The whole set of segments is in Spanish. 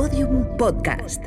Podium Podcast.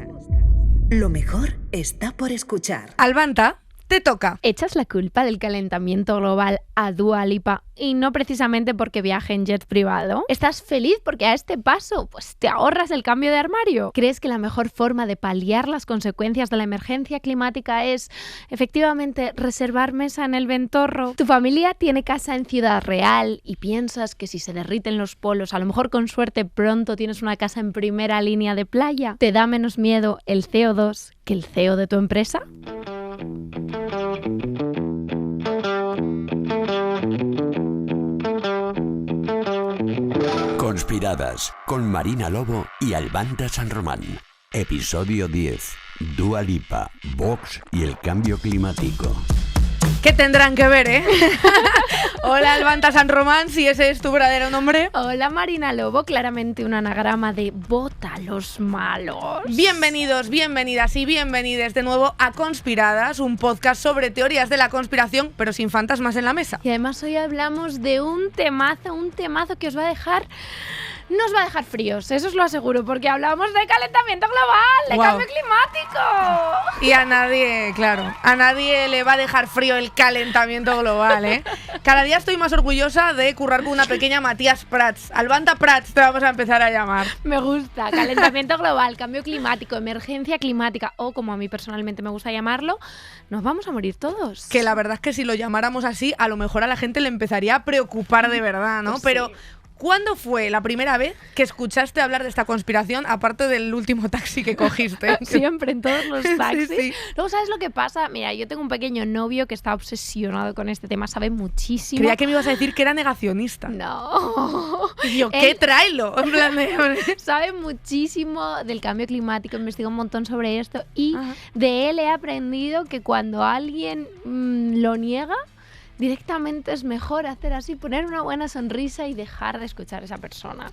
Lo mejor está por escuchar. Albanta, te toca. ¿Echas la culpa del calentamiento global a Dua Lipa y no precisamente porque viaje en jet privado? ¿Estás feliz porque a este paso pues te ahorras el cambio de armario? ¿Crees que la mejor forma de paliar las consecuencias de la emergencia climática es efectivamente reservar mesa en el Ventorro? ¿Tu familia tiene casa en Ciudad Real y piensas que si se derriten los polos, a lo mejor con suerte pronto tienes una casa en primera línea de playa? ¿Te da menos miedo el CO2 que el CEO de tu empresa? Conspiradas, con Marina Lobo y Albanta San Román. Episodio 10. Dua Lipa, Vox y el cambio climático. ¿Qué tendrán que ver, eh? Hola, Albanta San Román, si ese es tu verdadero nombre. Hola, Marina Lobo, claramente un anagrama de vota a los malos. Bienvenidos, bienvenidas y bienvenides de nuevo a Conspiradas, un podcast sobre teorías de la conspiración, pero sin fantasmas en la mesa. Y además hoy hablamos de un temazo que os va a dejar... No os va a dejar fríos, eso os lo aseguro, porque hablamos de calentamiento global, de cambio climático. Y a nadie le va a dejar frío el calentamiento global, ¿eh? Cada día estoy más orgullosa de currar con una pequeña Matías Prats. Albanta Prats te vamos a empezar a llamar. Me gusta, calentamiento global, cambio climático, emergencia climática, o como a mí personalmente me gusta llamarlo, nos vamos a morir todos. Que la verdad es que si lo llamáramos así, a lo mejor a la gente le empezaría a preocupar de verdad, ¿no? Pues pero... sí. ¿Cuándo fue la primera vez que escuchaste hablar de esta conspiración, aparte del último taxi que cogiste? Siempre, en todos los taxis. Sí. Luego, ¿sabes lo que pasa? Mira, yo tengo un pequeño novio que está obsesionado con este tema, sabe muchísimo. Creía que me ibas a decir que era negacionista. No. Y yo, ¿qué? Tráelo. En plan de... Sabe muchísimo del cambio climático, investiga un montón sobre esto y de él he aprendido que cuando alguien lo niega, directamente es mejor hacer así, poner una buena sonrisa y dejar de escuchar a esa persona.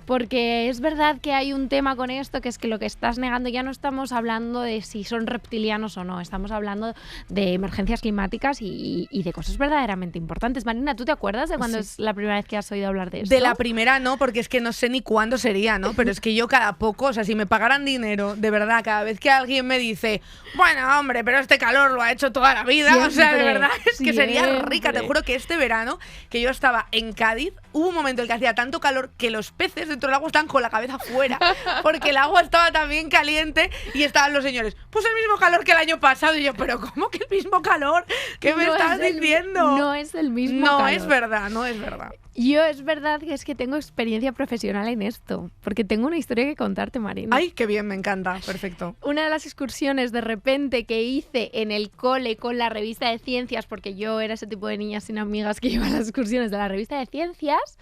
Porque es verdad que hay un tema con esto, que es que lo que estás negando, ya no estamos hablando de si son reptilianos o no, estamos hablando de emergencias climáticas y de cosas verdaderamente importantes. Marina, ¿tú te acuerdas de cuándo es la primera vez que has oído hablar de esto? De la primera no, porque es que no sé ni cuándo sería, ¿no? Pero es que yo cada poco, o sea, si me pagaran dinero, de verdad, cada vez que alguien me dice, bueno, hombre, pero este calor lo ha hecho toda la vida, Siempre, o sea, de verdad, es que sería siempre. rica. Te juro que este verano, que yo estaba en Cádiz, hubo un momento en el que hacía tanto calor que los peces dentro del agua estaban con la cabeza fuera, porque el agua estaba también caliente y estaban los señores, pues el mismo calor que el año pasado. Y yo, pero ¿cómo que el mismo calor? ¿Qué me estás diciendo? No es el mismo No calor. es verdad, no es verdad. Yo es verdad que es que tengo experiencia profesional en esto, porque tengo una historia que contarte, Marina. Ay, qué bien, me encanta, perfecto. Una de las excursiones de repente que hice en el cole con la revista de ciencias, porque yo era ese tipo de niña sin amigas que iba a las excursiones de la revista de ciencias,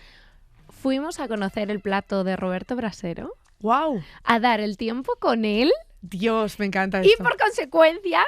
fuimos a conocer el plato de Roberto Brasero, ¡Wow! a dar el tiempo con él Dios, me encanta y esto. por consecuencia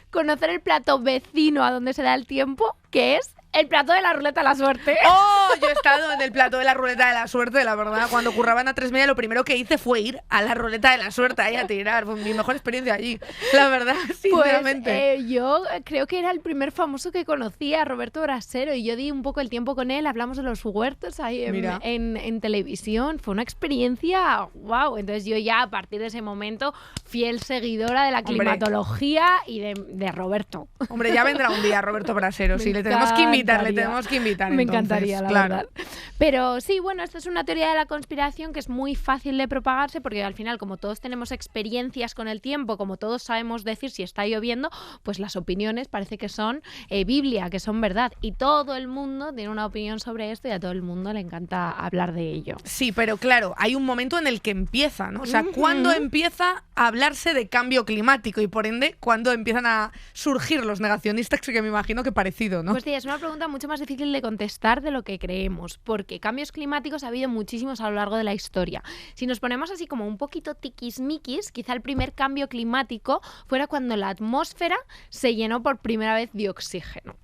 conocer el plato vecino a donde se da el tiempo, que es el plato de la ruleta de la suerte. ¡Oh! Yo he estado en el plató de la ruleta de la suerte, la verdad. Cuando curraba en A3 Media, lo primero que hice fue ir a la ruleta de la suerte, ahí a tirar. Fue mi mejor experiencia allí, la verdad, sinceramente. Pues yo creo que era el primer famoso que conocía, Roberto Brasero, y yo di un poco el tiempo con él, hablamos de los huertos ahí en televisión. Fue una experiencia wow. Entonces yo ya a partir de ese momento fiel seguidora de la climatología y de Roberto. Hombre, ya vendrá un día Roberto Brasero, sí, le tenemos que invitar. Me entonces, encantaría, la claro. verdad. Pero sí, bueno, esta es una teoría de la conspiración que es muy fácil de propagarse porque al final, como todos tenemos experiencias con el tiempo, como todos sabemos decir si está lloviendo, pues las opiniones parece que son Biblia, que son verdad. Y todo el mundo tiene una opinión sobre esto y a todo el mundo le encanta hablar de ello. Sí, pero claro, hay un momento en el que empieza, ¿no? O sea, ¿cuándo empieza a hablarse de cambio climático? Y por ende, ¿cuándo empiezan a surgir los negacionistas? Que me imagino que parecido, ¿no? Pues sí, es una pregunta mucho más difícil de contestar de lo que creemos, porque cambios climáticos ha habido muchísimos a lo largo de la historia. Si nos ponemos así como un poquito tiquismiquis, quizá el primer cambio climático fuera cuando la atmósfera se llenó por primera vez de oxígeno.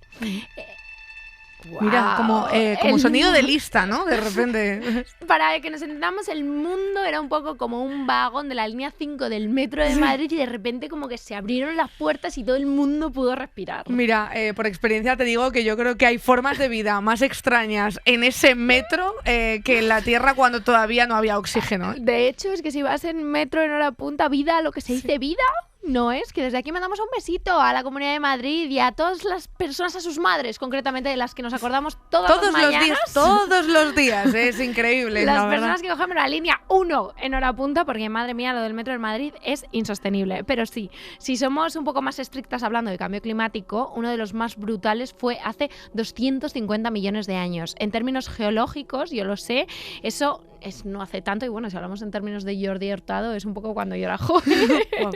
Mira, como El sonido de lista, ¿no? De repente. Para que nos entendamos, el mundo era un poco como un vagón de la línea 5 del metro de Madrid y de repente como que se abrieron las puertas y todo el mundo pudo respirar. Mira, por experiencia te digo que yo creo que hay formas de vida más extrañas en ese metro que en la Tierra cuando todavía no había oxígeno. De hecho, es que si vas en metro en hora punta, vida, lo que se dice vida, no es que desde aquí mandamos un besito a la Comunidad de Madrid y a todas las personas, a sus madres, concretamente de las que nos acordamos todas las mañanas. Todos los días, es increíble. Las la personas verdad. que cogemos la línea 1 en hora punta, porque madre mía, lo del metro de Madrid es insostenible. Pero sí, si somos un poco más estrictas hablando de cambio climático, uno de los más brutales fue hace 250 millones de años. En términos geológicos, yo lo sé, eso es no hace tanto, y bueno, si hablamos en términos de Jordi Hurtado, es un poco cuando yo era joven. Wow.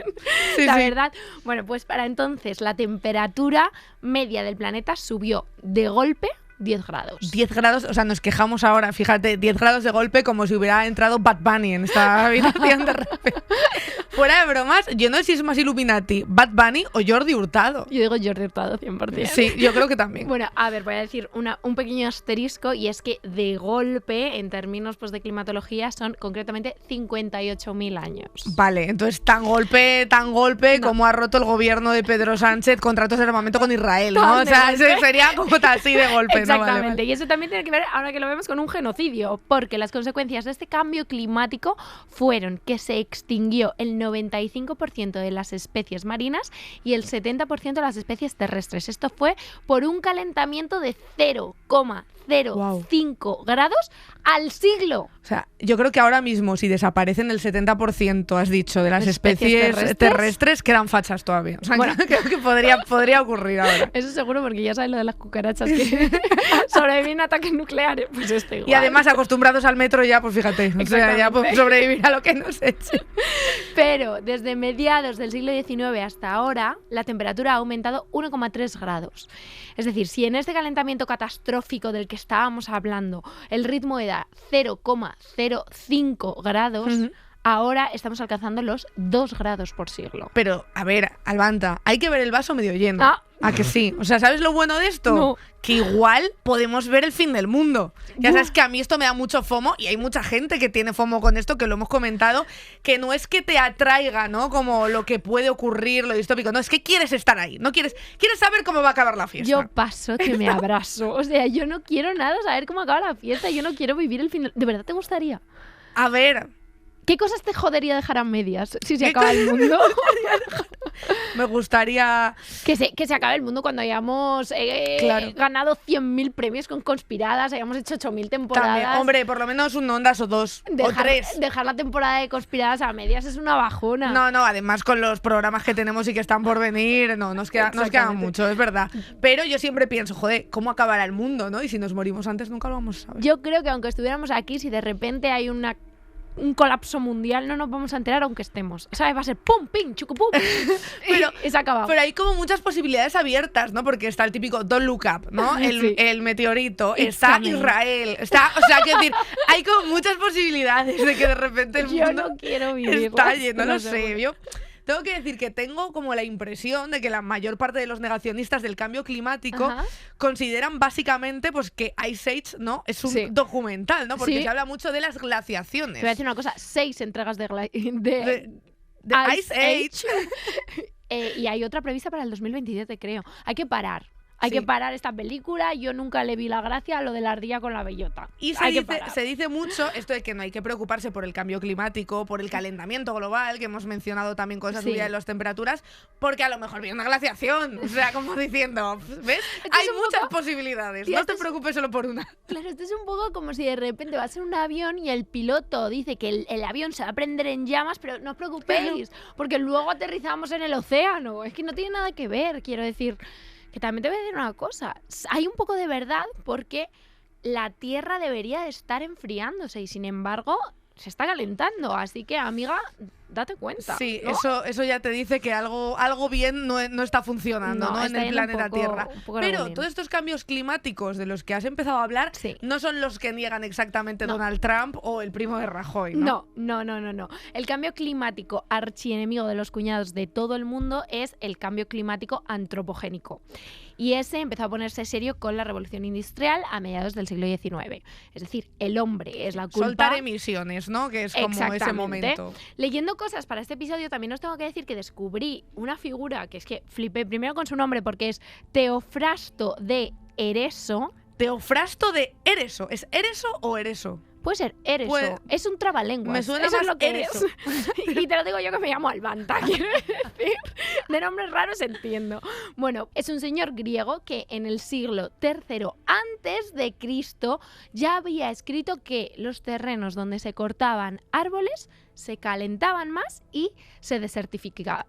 Sí, La sí. verdad, bueno, pues para entonces la temperatura media del planeta subió de golpe 10 grados. 10 grados, o sea, nos quejamos ahora, fíjate, 10 grados de golpe como si hubiera entrado Bad Bunny en esta habitación de repente. Fuera de bromas, yo no sé si es más Illuminati, Bad Bunny o Jordi Hurtado. Yo digo Jordi Hurtado 100%. Sí, yo creo que también. Bueno, a ver, voy a decir un pequeño asterisco, y es que de golpe, en términos pues, de climatología, son concretamente 58.000 años. Vale, entonces tan golpe No. como ha roto el gobierno de Pedro Sánchez contratos de armamento con Israel, ¿no? Tan O de sea, golpe. sería como así de golpe, ¿no? Exactamente, Vale, vale. y eso también tiene que ver, ahora que lo vemos, con un genocidio, porque las consecuencias de este cambio climático fueron que se extinguió el 95% de las especies marinas y el 70% de las especies terrestres. Esto fue por un calentamiento de 0,05 grados al siglo. O sea, yo creo que ahora mismo si desaparecen el 70%, has dicho, de las ¿Especies especies terrestres? terrestres, quedan fachas todavía. O sea, Bueno. creo que podría ocurrir ahora. Eso seguro, porque ya sabes lo de las cucarachas que sobreviven a ataques nucleares. Pues esto igual. Y además acostumbrados al metro ya, pues fíjate, o sea, ya Exactamente. podemos sobrevivir a lo que nos eche. Pero desde mediados del siglo XIX hasta ahora, la temperatura ha aumentado 1,3 grados. Es decir, si en este calentamiento catastrófico del que estábamos hablando el ritmo era 0,05 grados, Ujú. ahora estamos alcanzando los 2 grados por siglo. Pero, a ver, Albanta, hay que ver el vaso medio lleno. Ah. ¿A que sí? O sea, ¿sabes lo bueno de esto? No. Que igual podemos ver el fin del mundo. Ya Buah. sabes que a mí esto me da mucho FOMO y hay mucha gente que tiene FOMO con esto, que lo hemos comentado, que no es que te atraiga, ¿no? Como lo que puede ocurrir, lo distópico. No, es que quieres estar ahí. No quieres saber cómo va a acabar la fiesta. Yo paso que me abrazo. O sea, yo no quiero nada saber cómo acaba la fiesta. Yo no quiero vivir el final. ¿De verdad te gustaría? A ver, ¿Qué cosas te jodería dejar a medias si se ¿Qué acaba el mundo? me gustaría... Que se acabe el mundo cuando hayamos Claro. ganado 100.000 premios con Conspiradas, hayamos hecho 8.000 temporadas. También, hombre, por lo menos un Ondas o dos, o tres. Dejar la temporada de Conspiradas a medias es una bajona. No, además con los programas que tenemos y que están por venir, no, nos queda Exactamente. mucho, es verdad. Pero yo siempre pienso, joder, ¿cómo acabará el mundo, no? Y si nos morimos antes nunca lo vamos a saber. Yo creo que aunque estuviéramos aquí, si de repente hay un colapso mundial, no nos vamos a enterar aunque estemos. ¿Sabes? Va a ser pum, ping, chucupum. Pero- y se ha acabado. Pero hay como muchas posibilidades abiertas, ¿no? Porque está el típico Don't Look Up, ¿no? Sí. El meteorito, It's está coming. Israel, está... O sea, quiero decir, hay como muchas posibilidades de que de repente el Yo mundo no quiero vivir. está lleno, no lo sé. Yo tengo que decir que tengo como la impresión de que la mayor parte de los negacionistas del cambio climático Ajá. consideran básicamente pues que Ice Age, ¿no? Es un Sí. documental, ¿no? Porque Sí. se habla mucho de las glaciaciones. Te voy a decir una cosa, 6 entregas de De Ice Age. Y hay otra prevista para el 2027, creo. Hay que parar. Hay Sí. que parar esta película. Yo nunca le vi la gracia a lo de la ardilla con la bellota. Y Hay que parar. se dice mucho esto de que no hay que preocuparse por el cambio climático, por el calentamiento global, que hemos mencionado también con esa Sí. subida de las temperaturas, porque a lo mejor viene una glaciación. O sea, como diciendo, ¿ves? Esto Hay es un muchas poco- posibilidades. Tío, No esto te es- preocupes solo por una. Claro, esto es un poco como si de repente vas en un avión y el piloto dice que el avión se va a prender en llamas, pero no os preocupéis, porque luego aterrizamos en el océano. Es que no tiene nada que ver, quiero decir. Que también te voy a decir una cosa. Hay un poco de verdad porque la Tierra debería de estar enfriándose y sin embargo se está calentando. Así que, amiga, date cuenta. Sí, ¿no? eso ya te dice que algo bien no está funcionando, No, ¿no? En está el yendo un planeta poco- Tierra. un poco Pero regulín. todos estos cambios climáticos de los que has empezado a hablar Sí. no son los que niegan exactamente No. Donald Trump o el primo de Rajoy, ¿no? No. El cambio climático archienemigo de los cuñados de todo el mundo es el cambio climático antropogénico. Y ese empezó a ponerse serio con la Revolución Industrial a mediados del siglo XIX. Es decir, el hombre es la culpa. Soltar emisiones, ¿no? Que es como ese Exactamente. momento. Leyendo cosas para este episodio también os tengo que decir que descubrí una figura que es que flipé primero con su nombre porque es Teofrasto de Ereso. Teofrasto de Ereso. ¿Es Ereso o Ereso? Puede ser Ereso. Pues, es un trabalenguas. me suena Eso más es lo que Ereso. es. Y te lo digo yo que me llamo Albanta, quiero decir. De nombres raros entiendo. Bueno, es un señor griego que en el siglo III antes de Cristo ya había escrito que los terrenos donde se cortaban árboles se calentaban más y se desertificaban.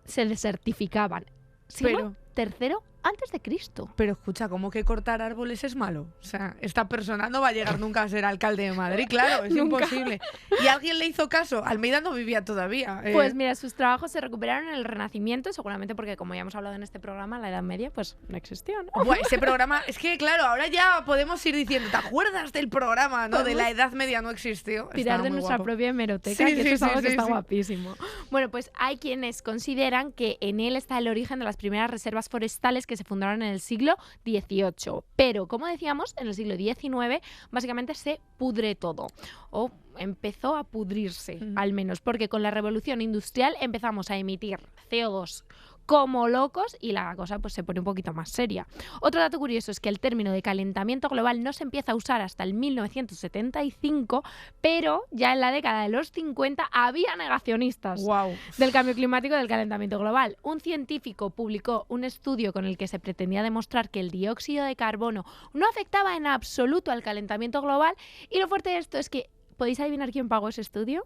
Siglo III antes de Cristo. Pero escucha, ¿cómo que cortar árboles es malo? O sea, esta persona no va a llegar nunca a ser alcalde de Madrid, claro, es Nunca. imposible. ¿Y alguien le hizo caso? Almeida no vivía todavía. Pues mira, sus trabajos se recuperaron en el Renacimiento, seguramente porque, como ya hemos hablado en este programa, la Edad Media pues no existió, ¿no? Buah, ese programa, es que claro, ahora ya podemos ir diciendo, ¿te acuerdas del programa, no? De la Edad Media no existió. Tirar Estaba de muy nuestra guapo. propia hemeroteca, Sí, que sí, eso es sí, algo sí, que está sí. guapísimo. Bueno, pues hay quienes consideran que en él está el origen de las primeras reservas forestales que se fundaron en el siglo XVIII. Pero, como decíamos, en el siglo XIX básicamente se pudre todo. O empezó a pudrirse, al menos, porque con la revolución industrial empezamos a emitir CO2 como locos y la cosa pues se pone un poquito más seria. Otro dato curioso es que el término de calentamiento global no se empieza a usar hasta el 1975, pero ya en la década de los 50 había negacionistas Guau. del cambio climático y del calentamiento global. Un científico publicó un estudio con el que se pretendía demostrar que el dióxido de carbono no afectaba en absoluto al calentamiento global, y lo fuerte de esto es que, ¿podéis adivinar quién pagó ese estudio?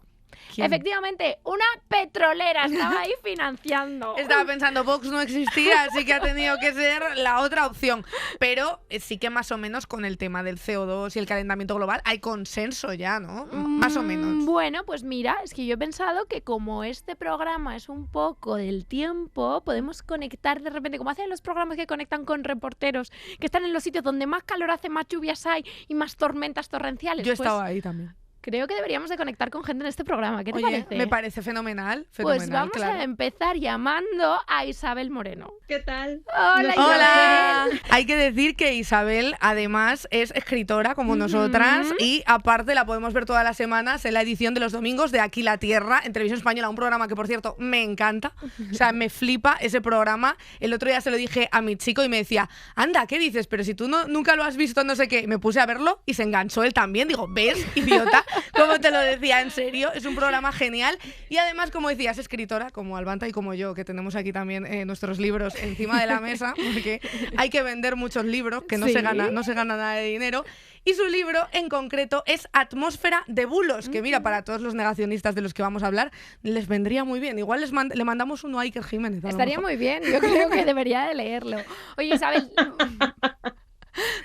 ¿Quién? Efectivamente, una petrolera estaba ahí financiando. Estaba pensando, Vox no existía, así que ha tenido que ser la otra opción. Pero sí que más o menos con el tema del CO2 y el calentamiento global hay consenso ya, ¿no? Más o menos. Bueno, pues mira, es que yo he pensado que como este programa es un poco del tiempo, podemos conectar de repente, como hacen los programas que conectan con reporteros, que están en los sitios donde más calor hace, más lluvias hay y más tormentas torrenciales. Yo he Pues estado ahí también. creo que deberíamos de conectar con gente en este programa. ¿Qué te Oye, parece? me parece fenomenal, Pues vamos claro. a empezar llamando a Isabel Moreno. ¿Qué tal? Hola, Hola. Isabel. Hay que decir que Isabel además es escritora como nosotras y aparte la podemos ver todas las semanas en la edición de los domingos de Aquí la Tierra en Televisión Española, un programa que por cierto me encanta, o sea, me flipa ese programa. El otro día se lo dije a mi chico y me decía, anda, ¿qué dices? Pero si tú nunca lo has visto, no sé qué. Y me puse a verlo y se enganchó él también. Digo, ¿ves, idiota? Como te lo decía, en serio, es un programa genial. Y además, como decías, escritora, como Albanta y como yo, que tenemos aquí también nuestros libros encima de la mesa, porque hay que vender muchos libros, que no, Sí. se gana nada de dinero. Y su libro en concreto es Atmósfera de bulos, que mira, para todos los negacionistas de los que vamos a hablar, les vendría muy bien. Igual le mandamos uno a Iker Jiménez. a lo Estaría mejor. muy bien, yo creo que debería de leerlo. Oye, Isabel,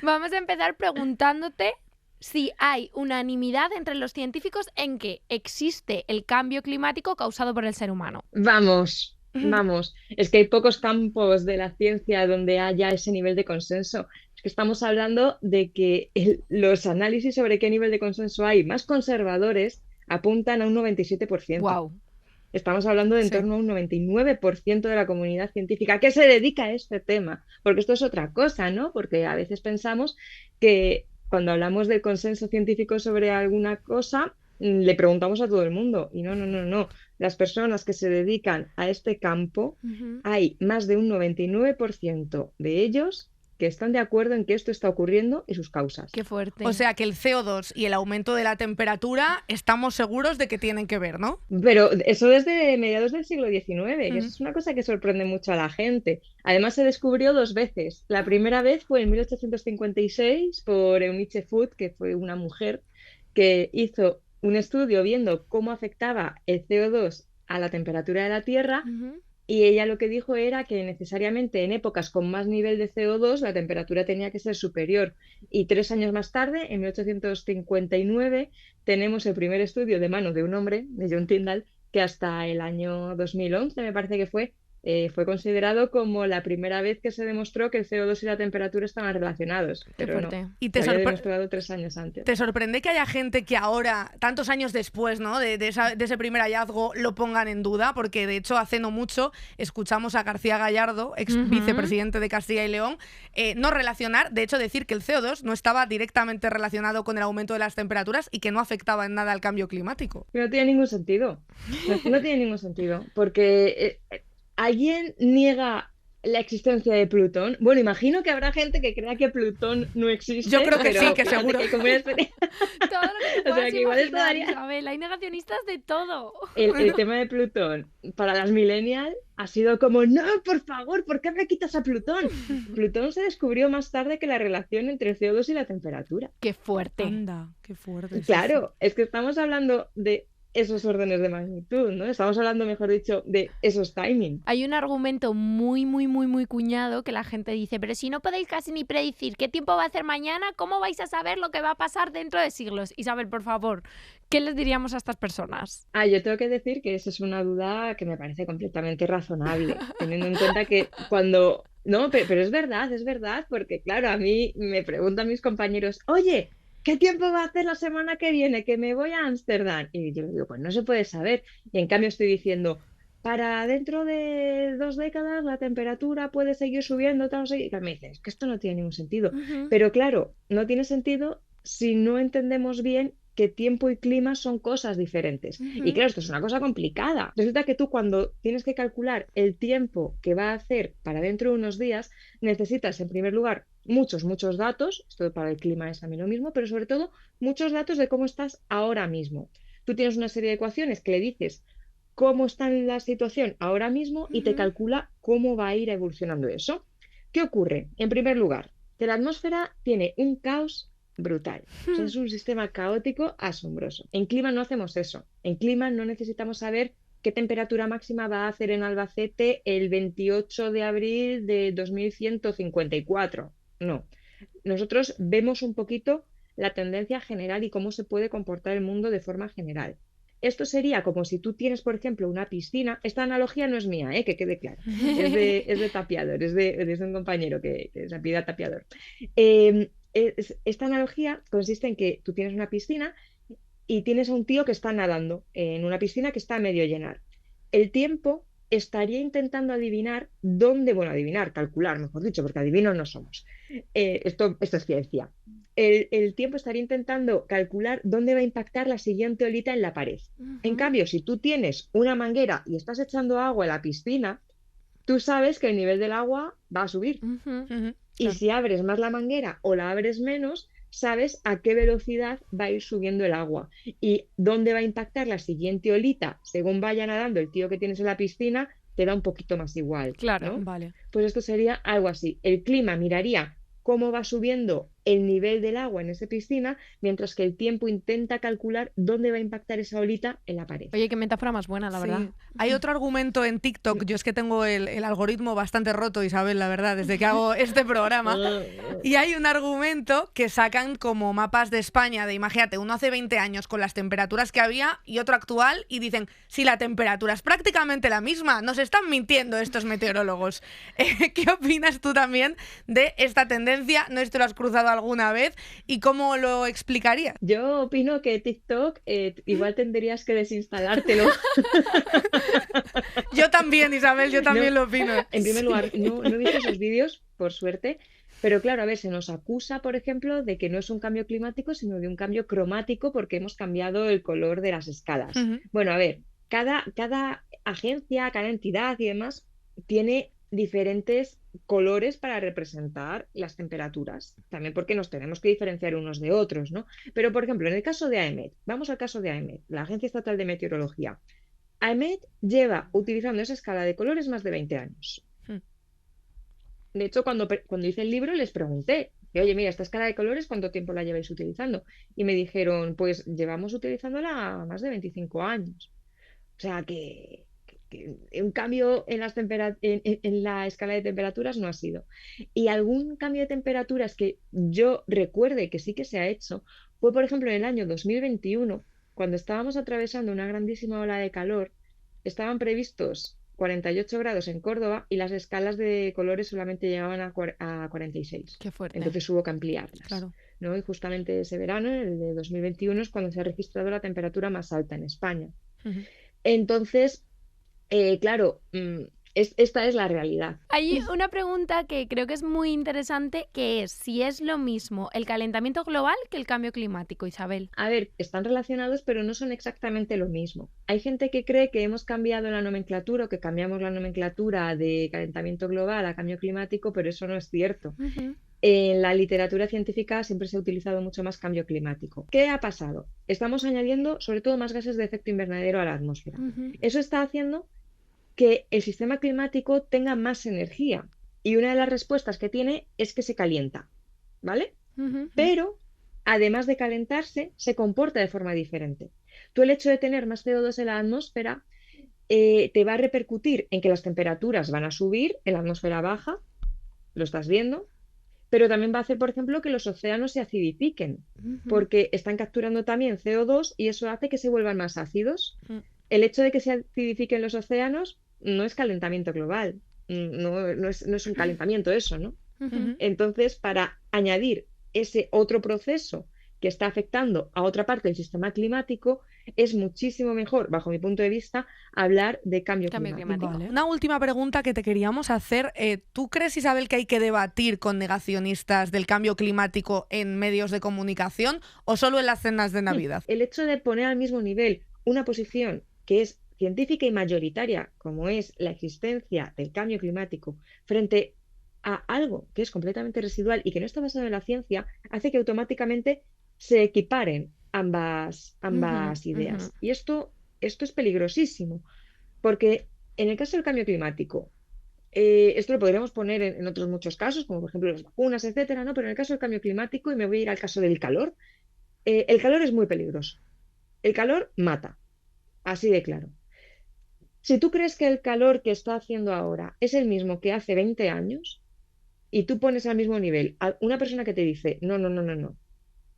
vamos a empezar preguntándote si hay unanimidad entre los científicos en que existe el cambio climático causado por el ser humano. Vamos. Es que hay pocos campos de la ciencia donde haya ese nivel de consenso. Es que estamos hablando de que los análisis sobre qué nivel de consenso hay más conservadores apuntan a un 97%. Wow. Estamos hablando de en Sí. torno a un 99% de la comunidad científica que se dedica a este tema, porque esto es otra cosa, ¿no? Porque a veces pensamos que cuando hablamos del consenso científico sobre alguna cosa, le preguntamos a todo el mundo. Y no. Las personas que se dedican a este campo, hay más de un 99% de ellos que están de acuerdo en que esto está ocurriendo y sus causas. Qué fuerte. O sea que el CO2 y el aumento de la temperatura estamos seguros de que tienen que ver, ¿no? Pero eso desde mediados del siglo XIX, que eso es una cosa que sorprende mucho a la gente. Además se descubrió 2 veces. La primera vez fue en 1856 por Eunice Foot, que fue una mujer que hizo un estudio viendo cómo afectaba el CO2 a la temperatura de la Tierra, y ella lo que dijo era que necesariamente en épocas con más nivel de CO2 la temperatura tenía que ser superior. Y 3 años más tarde, en 1859, tenemos el primer estudio de mano de un hombre, de John Tyndall, que hasta el año 2011, me parece que fue, Fue considerado como la primera vez que se demostró que el CO2 y la temperatura estaban relacionados, Qué pero no, fuerte. Y se había demostrado 3 años antes. ¿Te sorprende que haya gente que ahora, tantos años después, ¿no? de ese primer hallazgo, lo pongan en duda? Porque de hecho hace no mucho escuchamos a García Gallardo, ex vicepresidente de Castilla y León, no relacionar, de hecho decir que el CO2 no estaba directamente relacionado con el aumento de las temperaturas y que no afectaba en nada al cambio climático. No tiene ningún sentido. No tiene ningún sentido. Porque ¿alguien niega la existencia de Plutón? Bueno, imagino que habrá gente que crea que Plutón no existe. Yo creo que pero sí, que fíjate seguro. que como una especie- Todo lo que te O sea, puedas que igual esto imaginar, daría- Isabel. Hay negacionistas de todo. El tema de Plutón para las millennials ha sido como, no, por favor, ¿por qué me quitas a Plutón? Plutón se descubrió más tarde que la relación entre el CO2 y la temperatura. Qué fuerte. Anda, qué fuerte. sí, Claro, es que estamos hablando de esos órdenes de magnitud, ¿no? Estamos hablando, mejor dicho, de esos timings. Hay un argumento muy cuñado que la gente dice, pero si no podéis casi ni predecir qué tiempo va a hacer mañana, ¿cómo vais a saber lo que va a pasar dentro de siglos? Isabel, por favor, ¿qué les diríamos a estas personas? Yo tengo que decir que esa es una duda que me parece completamente razonable, teniendo en cuenta que cuando... No, pero es verdad, porque claro, a mí me preguntan mis compañeros, oye, ¿qué tiempo va a hacer la semana que viene? Que me voy a Ámsterdam. Y yo digo, pues no se puede saber. Y en cambio estoy diciendo, para dentro de 2 décadas la temperatura puede seguir subiendo, tal, no sé qué. Y claro, me dicen, es que esto no tiene ningún sentido. Pero claro, no tiene sentido si no entendemos bien que tiempo y clima son cosas diferentes. Y claro, esto es una cosa complicada. Resulta que tú cuando tienes que calcular el tiempo que va a hacer para dentro de unos días, necesitas en primer lugar muchos datos, esto para el clima es también lo mismo, pero sobre todo muchos datos de cómo estás ahora mismo. Tú tienes una serie de ecuaciones que le dices cómo está la situación ahora mismo y te calcula cómo va a ir evolucionando eso. ¿Qué ocurre? En primer lugar, que la atmósfera tiene un caos brutal. O sea, es un sistema caótico asombroso. En clima no hacemos eso. En clima no necesitamos saber qué temperatura máxima va a hacer en Albacete el 28 de abril de 2154. No. Nosotros vemos un poquito la tendencia general y cómo se puede comportar el mundo de forma general. Esto sería como si tú tienes, por ejemplo, una piscina. Esta analogía no es mía, que quede claro. Es de Tapiador, es de un compañero que se apellida Tapiador. Esta analogía consiste en que tú tienes una piscina y tienes a un tío que está nadando en una piscina que está a medio llenar. El tiempo estaría intentando adivinar dónde, bueno, adivinar, calcular, mejor dicho, porque adivinos no somos. Esto es ciencia. El tiempo estaría intentando calcular dónde va a impactar la siguiente olita en la pared. En cambio, si tú tienes una manguera y estás echando agua a la piscina, tú sabes que el nivel del agua va a subir. Y Claro. si abres más la manguera o la abres menos, sabes a qué velocidad va a ir subiendo el agua y dónde va a impactar la siguiente olita. Según vaya nadando el tío que tienes en la piscina, te da un poquito más igual. Claro. ¿no? Vale. Pues esto sería algo así. El clima miraría cómo va subiendo el nivel del agua en esa piscina, mientras que el tiempo intenta calcular dónde va a impactar esa olita en la pared. Oye, qué metáfora más buena, la Sí. verdad. Hay otro argumento en TikTok. Yo es que tengo el algoritmo bastante roto, Isabel, la verdad, desde que hago este programa. Y hay un argumento que sacan como mapas de España, de imagínate, uno hace 20 años con las temperaturas que había y otro actual, y dicen, si la temperatura es prácticamente la misma, nos están mintiendo estos meteorólogos. ¿Qué opinas tú también de esta tendencia? ¿No te lo has cruzado alguna vez? ¿Y cómo lo explicarías? Yo opino que TikTok igual tendrías que desinstalártelo. Yo también, Isabel, yo también No. lo opino. En primer lugar, no he visto esos vídeos, por suerte, pero claro, a ver, se nos acusa, por ejemplo, de que no es un cambio climático, sino de un cambio cromático porque hemos cambiado el color de las escalas. Ujú. Bueno, a ver, cada agencia, cada entidad y demás tiene diferentes colores para representar las temperaturas, también porque nos tenemos que diferenciar unos de otros, ¿no? Pero, por ejemplo, en el caso de AEMET, vamos al caso de AEMET, la Agencia Estatal de Meteorología. AEMET lleva utilizando esa escala de colores más de 20 años. De hecho, cuando hice el libro les pregunté, oye, mira, esta escala de colores, ¿cuánto tiempo la lleváis utilizando? Y me dijeron, pues llevamos utilizándola más de 25 años. O sea que un cambio en la escala de temperaturas no ha sido. Y algún cambio de temperaturas que yo recuerde que sí que se ha hecho fue, por ejemplo, en el año 2021, cuando estábamos atravesando una grandísima ola de calor, estaban previstos 48 grados en Córdoba y las escalas de colores solamente llegaban a 46. Qué fuerte. Entonces hubo que ampliarlas. Claro. ¿No? Y justamente ese verano, el de 2021, es cuando se ha registrado la temperatura más alta en España. Ujú. Entonces, claro, esta es la realidad. Hay una pregunta que creo que es muy interesante, que es si es lo mismo el calentamiento global que el cambio climático, Isabel. A ver, están relacionados, pero no son exactamente lo mismo. Hay gente que cree que hemos cambiado la nomenclatura o que cambiamos la nomenclatura de calentamiento global a cambio climático, pero eso no es cierto. Ujú. En la literatura científica siempre se ha utilizado mucho más cambio climático. ¿Qué ha pasado? Estamos añadiendo sobre todo más gases de efecto invernadero a la atmósfera. Ujú. Eso está haciendo que el sistema climático tenga más energía y una de las respuestas que tiene es que se calienta, ¿vale? Ujú. Pero además de calentarse, se comporta de forma diferente. Tú el hecho de tener más CO2 en la atmósfera te va a repercutir en que las temperaturas van a subir en la atmósfera baja, lo estás viendo, pero también va a hacer, por ejemplo, que los océanos se acidifiquen, Ujú. porque están capturando también CO2 y eso hace que se vuelvan más ácidos. Mm. El hecho de que se acidifiquen los océanos no es calentamiento global, no es un calentamiento eso, ¿no? Ujú. Entonces, para añadir ese otro proceso que está afectando a otra parte del sistema climático, es muchísimo mejor, bajo mi punto de vista, hablar de cambio Cambio climático. climático. Vale. Una última pregunta que te queríamos hacer. ¿Tú crees, Isabel, que hay que debatir con negacionistas del cambio climático en medios de comunicación o solo en las cenas de Navidad? El hecho de poner al mismo nivel una posición que es científica y mayoritaria, como es la existencia del cambio climático, frente a algo que es completamente residual y que no está basado en la ciencia, hace que automáticamente se equiparen ambas ideas. ujú. Y esto es peligrosísimo, porque en el caso del cambio climático, esto lo podríamos poner en otros muchos casos, como por ejemplo las vacunas, etcétera, ¿no? Pero en el caso del cambio climático, y me voy a ir al caso del calor, el calor es muy peligroso. El calor mata, así de claro. Si tú crees que el calor que está haciendo ahora es el mismo que hace 20 años y tú pones al mismo nivel a una persona que te dice, no, no, no, no, no,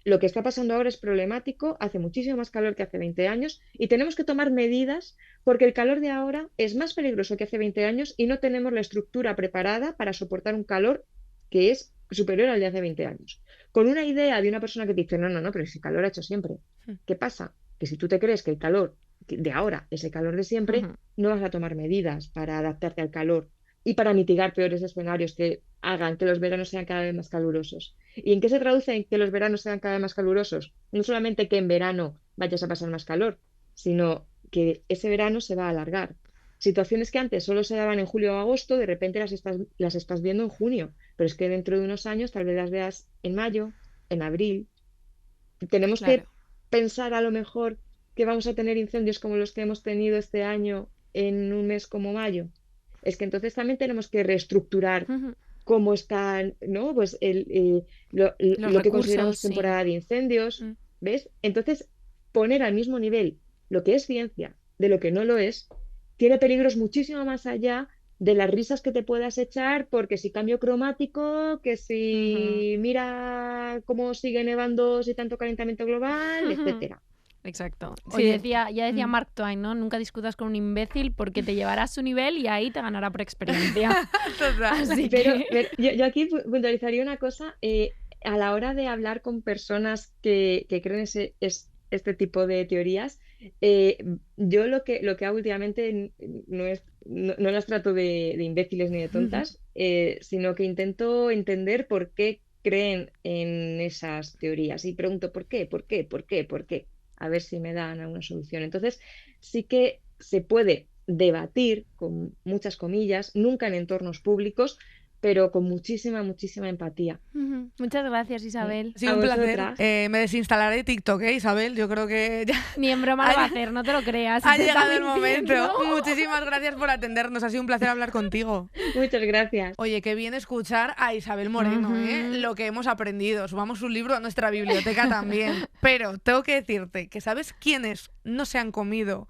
lo que está pasando ahora es problemático, hace muchísimo más calor que hace 20 años y tenemos que tomar medidas porque el calor de ahora es más peligroso que hace 20 años y no tenemos la estructura preparada para soportar un calor que es superior al de hace 20 años. Con una idea de una persona que te dice, no, no, no, pero ese calor ha hecho siempre. ¿Qué pasa? Que si tú te crees que el calor de ahora es el calor de siempre, Ujú. no vas a tomar medidas para adaptarte al calor y para mitigar peores escenarios que hagan que los veranos sean cada vez más calurosos. ¿Y en qué se traduce en que los veranos sean cada vez más calurosos? No solamente que en verano vayas a pasar más calor, sino que ese verano se va a alargar. Situaciones que antes solo se daban en julio o agosto, de repente las estás viendo en junio, pero es que dentro de unos años tal vez las veas en mayo, en abril. Tenemos que Claro. pensar a lo mejor que vamos a tener incendios como los que hemos tenido este año en un mes como mayo. Es que entonces también tenemos que reestructurar Ujú. cómo están, ¿no? Pues Los lo que recursos, consideramos sí. temporada de incendios, Mm. ¿ves? Entonces, poner al mismo nivel lo que es ciencia de lo que no lo es, tiene peligros muchísimo más allá de las risas que te puedas echar, porque si cambio cromático, que si mira cómo sigue nevando, si tanto calentamiento global, etcétera. Exacto. Sí. Oye, ya decía Mm. Mark Twain, ¿no? Nunca discutas con un imbécil porque te llevará a su nivel y ahí te ganará por experiencia. Total. Así Pero que... yo aquí puntualizaría una cosa, a la hora de hablar con personas que creen este tipo de teorías, eh, yo lo que hago últimamente no las trato de imbéciles ni de tontas, sino que intento entender por qué creen en esas teorías y pregunto ¿por qué? ¿Por qué? ¿Por qué? ¿Por qué? A ver si me dan alguna solución. Entonces, sí que se puede debatir, con muchas comillas, nunca en entornos públicos, pero con muchísima, muchísima empatía. Ujú. Muchas gracias, Isabel. Sí, A un placer. vosotras. Me desinstalaré TikTok, Isabel. Yo creo que ya Ni en broma lo va a hacer, no te lo creas. si ha te está llegado el momento. mintiendo. Muchísimas gracias por atendernos. Ha sido un placer hablar contigo. Muchas gracias. Oye, qué bien escuchar a Isabel Moreno, Ujú. lo que hemos aprendido. Subamos un libro a nuestra biblioteca también. Pero tengo que decirte que ¿sabes quiénes no se han comido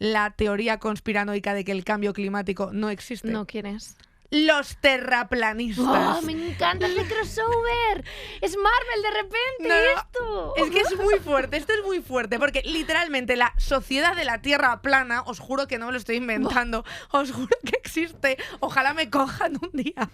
la teoría conspiranoica de que el cambio climático no existe? No, ¿quién es? los terraplanistas. ¡Oh, me encanta este crossover! ¡Es Marvel de repente esto! Es que es muy fuerte, esto es muy fuerte, porque literalmente la sociedad de la Tierra plana, os juro que no me lo estoy inventando, os juro que existe, ojalá me cojan un día,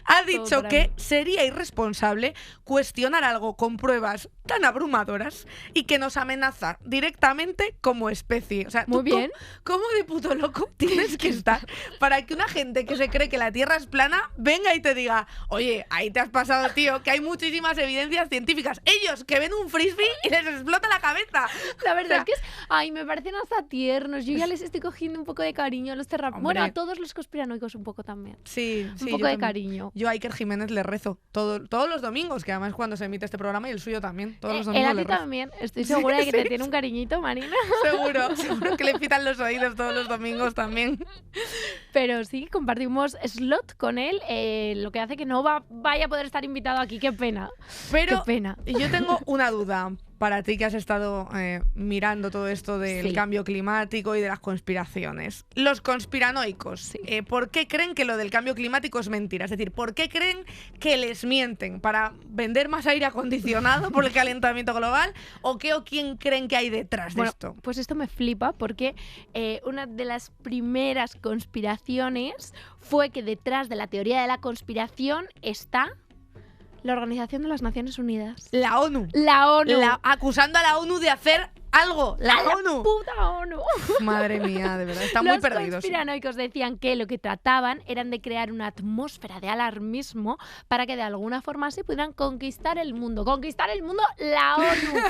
ha dicho que sería irresponsable cuestionar algo con pruebas tan abrumadoras y que nos amenaza directamente como especie. O sea, muy bien. ¿Cómo de puto loco tienes que estar para que una gente que se cree que la Tierra es plana venga y te diga, oye, ahí te has pasado, tío, que hay muchísimas evidencias científicas? Ellos que ven un frisbee y les explota la cabeza. La verdad es que ay, me parecen hasta tiernos. Yo ya les estoy cogiendo un poco de cariño a los terraplanistas. Bueno, a todos los conspiranoicos un poco también. Sí, un poco de cariño. Yo a Iker Jiménez le rezo todos los domingos, que además cuando se emite este programa, y el suyo también, todos los domingos él a ti también. Estoy segura de que te tiene un cariñito, Marina. Seguro que le pitan los oídos todos los domingos también. Pero sí, compartimos slot con él, lo que hace que no vaya a poder estar invitado aquí. Qué pena. Pero qué pena. Yo tengo una duda para ti, que has estado mirando todo esto del cambio climático y de las conspiraciones. Los conspiranoicos, ¿por qué creen que lo del cambio climático es mentira? Es decir, ¿por qué creen que les mienten? ¿Para vender más aire acondicionado por el calentamiento global? ¿O qué o quién creen que hay detrás de esto? Pues esto me flipa porque una de las primeras conspiraciones fue que detrás de la teoría de la conspiración está la Organización de las Naciones Unidas. La ONU. La ONU. Acusando a la ONU de hacer algo. La ONU. La puta ONU. Madre mía, de verdad, están muy perdidos. Los conspiranoicos decían que lo que trataban eran de crear una atmósfera de alarmismo para que de alguna forma se pudieran conquistar el mundo. ¡Conquistar el mundo! La ONU.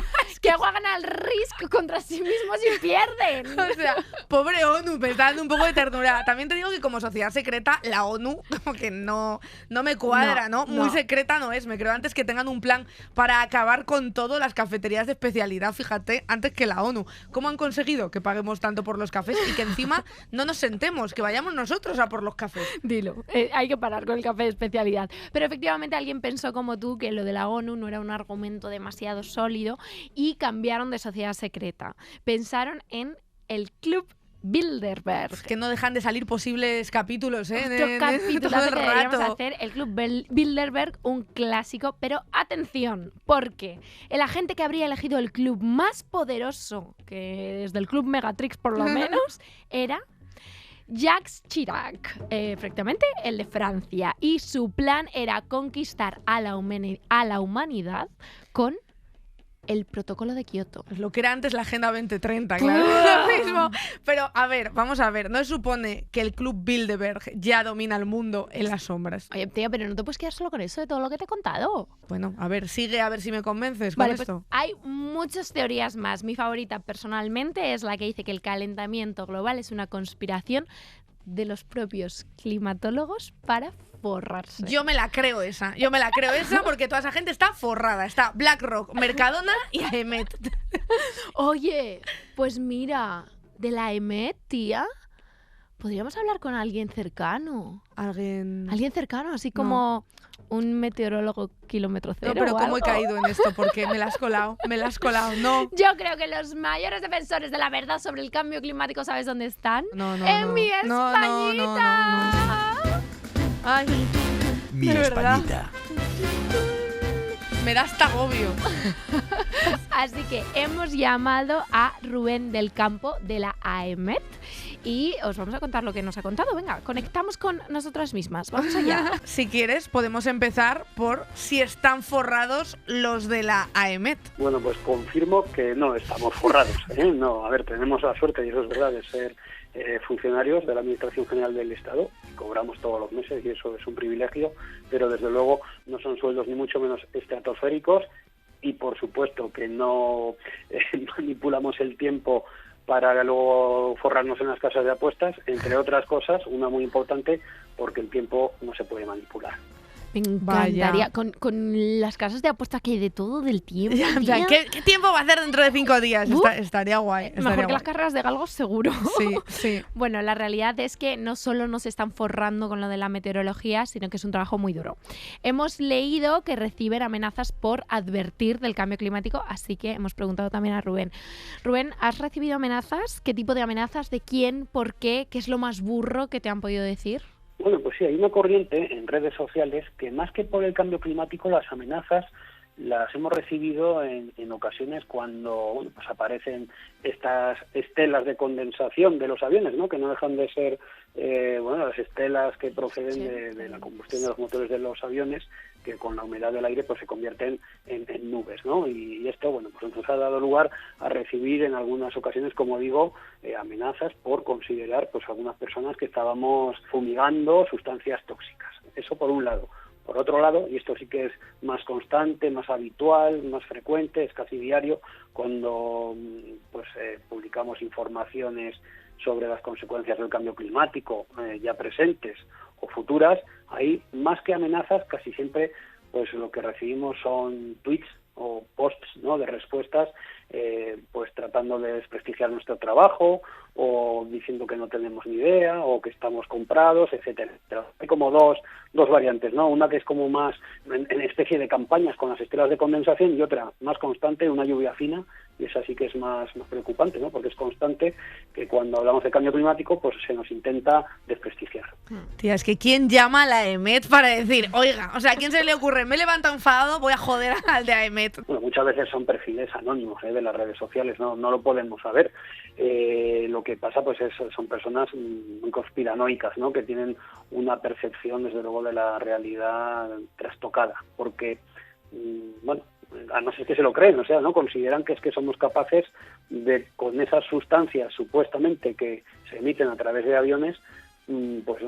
que juegan al Risk contra sí mismos y pierden. O sea, pobre ONU, me está dando un poco de ternura. También te digo que como sociedad secreta, la ONU como que no me cuadra, ¿no? Muy secreta no es. Me creo antes que tengan un plan para acabar con todo las cafeterías de especialidad, fíjate, antes que la ONU. ¿Cómo han conseguido que paguemos tanto por los cafés y que encima no nos sentemos, que vayamos nosotros a por los cafés? Dilo, hay que parar con el café de especialidad. Pero efectivamente alguien pensó como tú que lo de la ONU no era un argumento demasiado sólido y cambiaron de sociedad secreta. Pensaron en el Club Bilderberg. Pues que no dejan de salir posibles capítulos, ¿eh? Otro capitulazo que deberíamos hacer, el Club Bilderberg, un clásico, pero atención, porque el agente que habría elegido el club más poderoso, que desde el Club Megatrix por lo menos, era Jacques Chirac, efectivamente el de Francia, y su plan era conquistar a la humanidad con el protocolo de Kioto. Lo que era antes la Agenda 2030, claro. Lo mismo. Pero, a ver, vamos a ver. ¿No se supone que el Club Bilderberg ya domina el mundo en las sombras? Oye, tía, pero no te puedes quedar solo con eso de todo lo que te he contado. Bueno, a ver, sigue a ver si me convences con esto. Pues hay muchas teorías más. Mi favorita personalmente es la que dice que el calentamiento global es una conspiración de los propios climatólogos para forrarse. Yo me la creo esa porque toda esa gente está forrada. Está BlackRock, Mercadona y AEMET. Oye, pues mira, de la AEMET, tía, podríamos hablar con alguien cercano. Alguien cercano, así como un meteorólogo kilómetro cero. No, pero ¿cómo he caído en esto? Porque me la has colado, no. Yo creo que los mayores defensores de la verdad sobre el cambio climático, ¿sabes dónde están? No. ¡En mi Españita! Ay, Mi Españita. Me da hasta agobio. Así que hemos llamado a Rubén del Campo de la AEMET y os vamos a contar lo que nos ha contado. Venga, conectamos con nosotras mismas. Vamos allá. Si quieres, podemos empezar por si están forrados los de la AEMET. Bueno, pues confirmo que no estamos forrados, ¿eh? No, a ver, tenemos la suerte, y eso es verdad, de ser funcionarios de la Administración General del Estado. Cobramos todos los meses y eso es un privilegio, pero desde luego no son sueldos ni mucho menos estratosféricos y por supuesto que no manipulamos el tiempo para luego forrarnos en las casas de apuestas, entre otras cosas, una muy importante, porque el tiempo no se puede manipular. Me encantaría, con las casas de apuestas que hay de todo del tiempo. ¿Qué tiempo va a hacer dentro de 5 días? Estaría guay. Mejor que las carreras de galgos, seguro. Sí. Bueno, la realidad es que no solo nos están forrando con lo de la meteorología, sino que es un trabajo muy duro. Hemos leído que reciben amenazas por advertir del cambio climático, así que hemos preguntado también a Rubén. Rubén, ¿has recibido amenazas? ¿Qué tipo de amenazas? ¿De quién? ¿Por qué? ¿Qué es lo más burro que te han podido decir? Bueno, pues sí, hay una corriente en redes sociales que más que por el cambio climático, las amenazas las hemos recibido en ocasiones cuando pues aparecen estas estelas de condensación de los aviones, ¿no? Que no dejan de ser las estelas que proceden de la combustión de los motores de los aviones, que con la humedad del aire pues se convierten en nubes, ¿no? Y esto, bueno, pues nos ha dado lugar a recibir en algunas ocasiones, como digo, amenazas por considerar pues algunas personas que estábamos fumigando sustancias tóxicas. Eso por un lado. Por otro lado, y esto sí que es más constante, más habitual, más frecuente, es casi diario, cuando publicamos informaciones sobre las consecuencias del cambio climático ya presentes o futuras, ahí más que amenazas casi siempre pues lo que recibimos son tweets o posts, ¿no?, de respuestas pues tratando de desprestigiar nuestro trabajo o diciendo que no tenemos ni idea o que estamos comprados, etcétera. Pero hay como dos variantes, ¿no? Una que es como más en especie de campañas con las estelas de condensación y otra más constante, una lluvia fina, y esa sí que es más preocupante, ¿no? Porque es constante que cuando hablamos de cambio climático pues se nos intenta desprestigiar. Tía, es que ¿quién llama a la EMET para decir, oiga, o sea, ¿a quién se le ocurre? Me levanto enfadado, voy a joder al de AEMET? Bueno, muchas veces son perfiles anónimos de las redes sociales, no lo podemos saber. Lo que pasa pues son personas muy conspiranoicas, ¿no?, que tienen una percepción desde luego de la realidad trastocada, porque además es que se lo creen, o sea, no consideran que es que somos capaces de, con esas sustancias supuestamente que se emiten a través de aviones, pues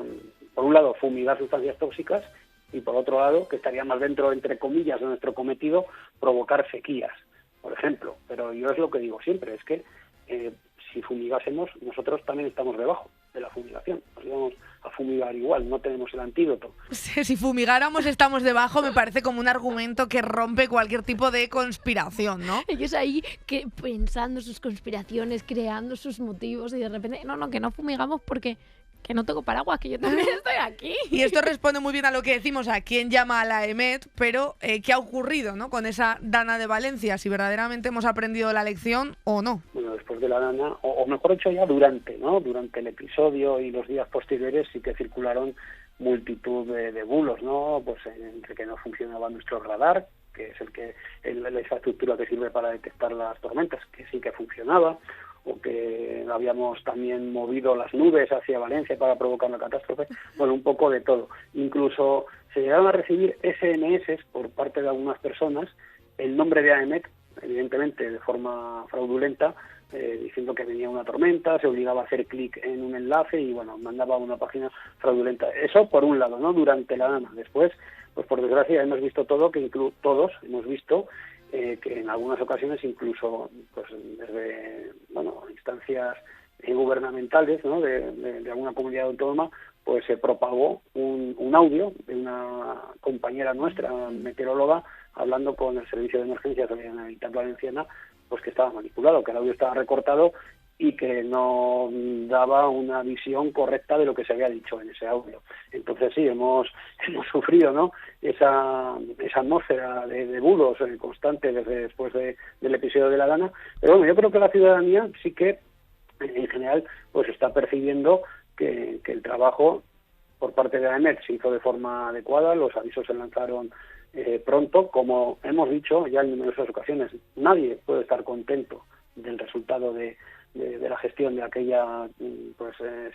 por un lado fumigar sustancias tóxicas y por otro lado, que estaría más dentro, entre comillas, de nuestro cometido, provocar sequías, por ejemplo. Pero yo es lo que digo siempre, es que si fumigásemos, nosotros también estamos debajo de la fumigación. Nos íbamos a fumigar igual, no tenemos el antídoto. Si fumigáramos estamos debajo, me parece como un argumento que rompe cualquier tipo de conspiración, ¿no? Ellos ahí pensando sus conspiraciones, creando sus motivos y de repente, que no fumigamos porque que no tengo paraguas, que yo también estoy aquí. Y esto responde muy bien a lo que decimos, a quién llama a la EMET, pero ¿qué ha ocurrido, ¿no?, con esa Dana de Valencia? Si verdaderamente hemos aprendido la lección o no. Bueno, después de la Dana, o mejor dicho ya durante el episodio y los días posteriores sí que circularon multitud de bulos, ¿no? Pues entre que no funcionaba nuestro radar, que es la infraestructura que sirve para detectar las tormentas, que sí que funcionaba, o que habíamos también movido las nubes hacia Valencia para provocar una catástrofe, bueno, un poco de todo. Incluso se llegaron a recibir SMS por parte de algunas personas, el nombre de AEMET, evidentemente de forma fraudulenta, diciendo que venía una tormenta, se obligaba a hacer clic en un enlace y, bueno, mandaba a una página fraudulenta. Eso por un lado, ¿no?, durante la Dana. Después, pues por desgracia hemos visto todos hemos visto que en algunas ocasiones incluso pues desde instancias gubernamentales, ¿no?, de alguna comunidad autónoma, pues se propagó un audio de una compañera nuestra, meteoróloga, hablando con el servicio de emergencias de la Generalitat Valenciana, pues que estaba manipulado, que el audio estaba recortado y que no daba una visión correcta de lo que se había dicho en ese audio. Entonces sí, hemos sufrido, ¿no?, esa atmósfera de bulos constante desde después del episodio de la Dana. Pero bueno, yo creo que la ciudadanía sí que en general pues está percibiendo que el trabajo por parte de la AEMET se hizo de forma adecuada, los avisos se lanzaron pronto. Como hemos dicho ya en numerosas ocasiones, nadie puede estar contento del resultado de la gestión de aquella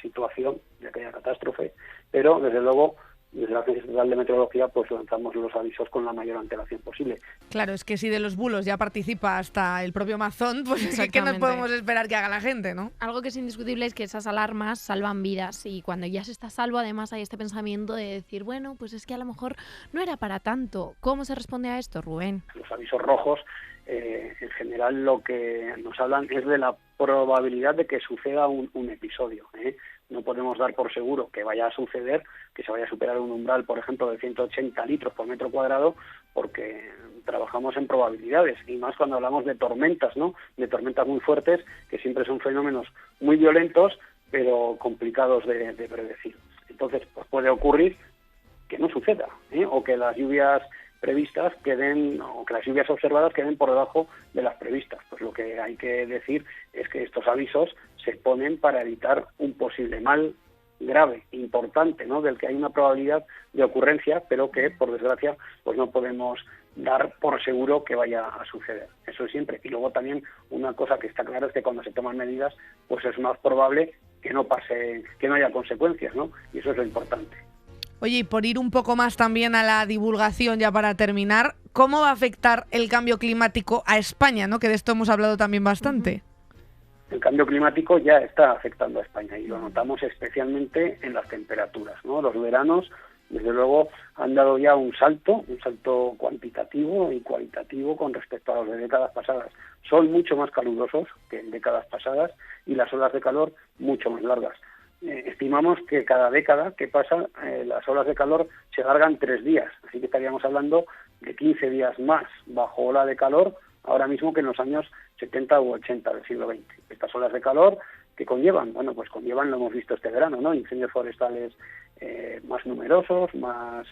situación, de aquella catástrofe, pero desde luego desde la Agencia Estatal de Meteorología pues lanzamos los avisos con la mayor antelación posible. Claro, es que si de los bulos ya participa hasta el propio Mazón, pues ¿qué nos podemos esperar que haga la gente, no? Algo que es indiscutible es que esas alarmas salvan vidas y cuando ya se está a salvo además hay este pensamiento de decir, bueno, pues es que a lo mejor no era para tanto. ¿Cómo se responde a esto, Rubén? Los avisos rojos en general lo que nos hablan es de la probabilidad de que suceda un episodio, No podemos dar por seguro que vaya a suceder, que se vaya a superar un umbral, por ejemplo, de 180 litros por metro cuadrado, porque trabajamos en probabilidades, y más cuando hablamos de tormentas, ¿no?, de tormentas muy fuertes, que siempre son fenómenos muy violentos, pero complicados de predecir. Entonces, pues puede ocurrir que no suceda, o que las lluvias previstas o que las lluvias observadas queden por debajo de las previstas. Pues lo que hay que decir es que estos avisos se ponen para evitar un posible mal grave, importante, ¿no? Del que hay una probabilidad de ocurrencia, pero que, por desgracia, pues no podemos dar por seguro que vaya a suceder. Eso siempre. Y luego también una cosa que está clara es que cuando se toman medidas, pues es más probable que no pase, que no haya consecuencias, ¿no? Y eso es lo importante. Oye, y por ir un poco más también a la divulgación, ya para terminar, ¿cómo va a afectar el cambio climático a España, ¿no? Que de esto hemos hablado también bastante. El cambio climático ya está afectando a España y lo notamos especialmente en las temperaturas, ¿no? Los veranos, desde luego, han dado ya un salto cuantitativo y cualitativo con respecto a los de décadas pasadas. Son mucho más calurosos que en décadas pasadas y las olas de calor mucho más largas. Estimamos que cada década que pasa las olas de calor se alargan 3 días, así que estaríamos hablando de 15 días más bajo ola de calor ahora mismo que en los años 70 u 80 del siglo XX. Estas olas de calor que conllevan, bueno, pues conllevan, lo hemos visto este verano, ¿no? Incendios forestales más numerosos, más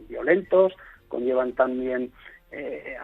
violentos, conllevan también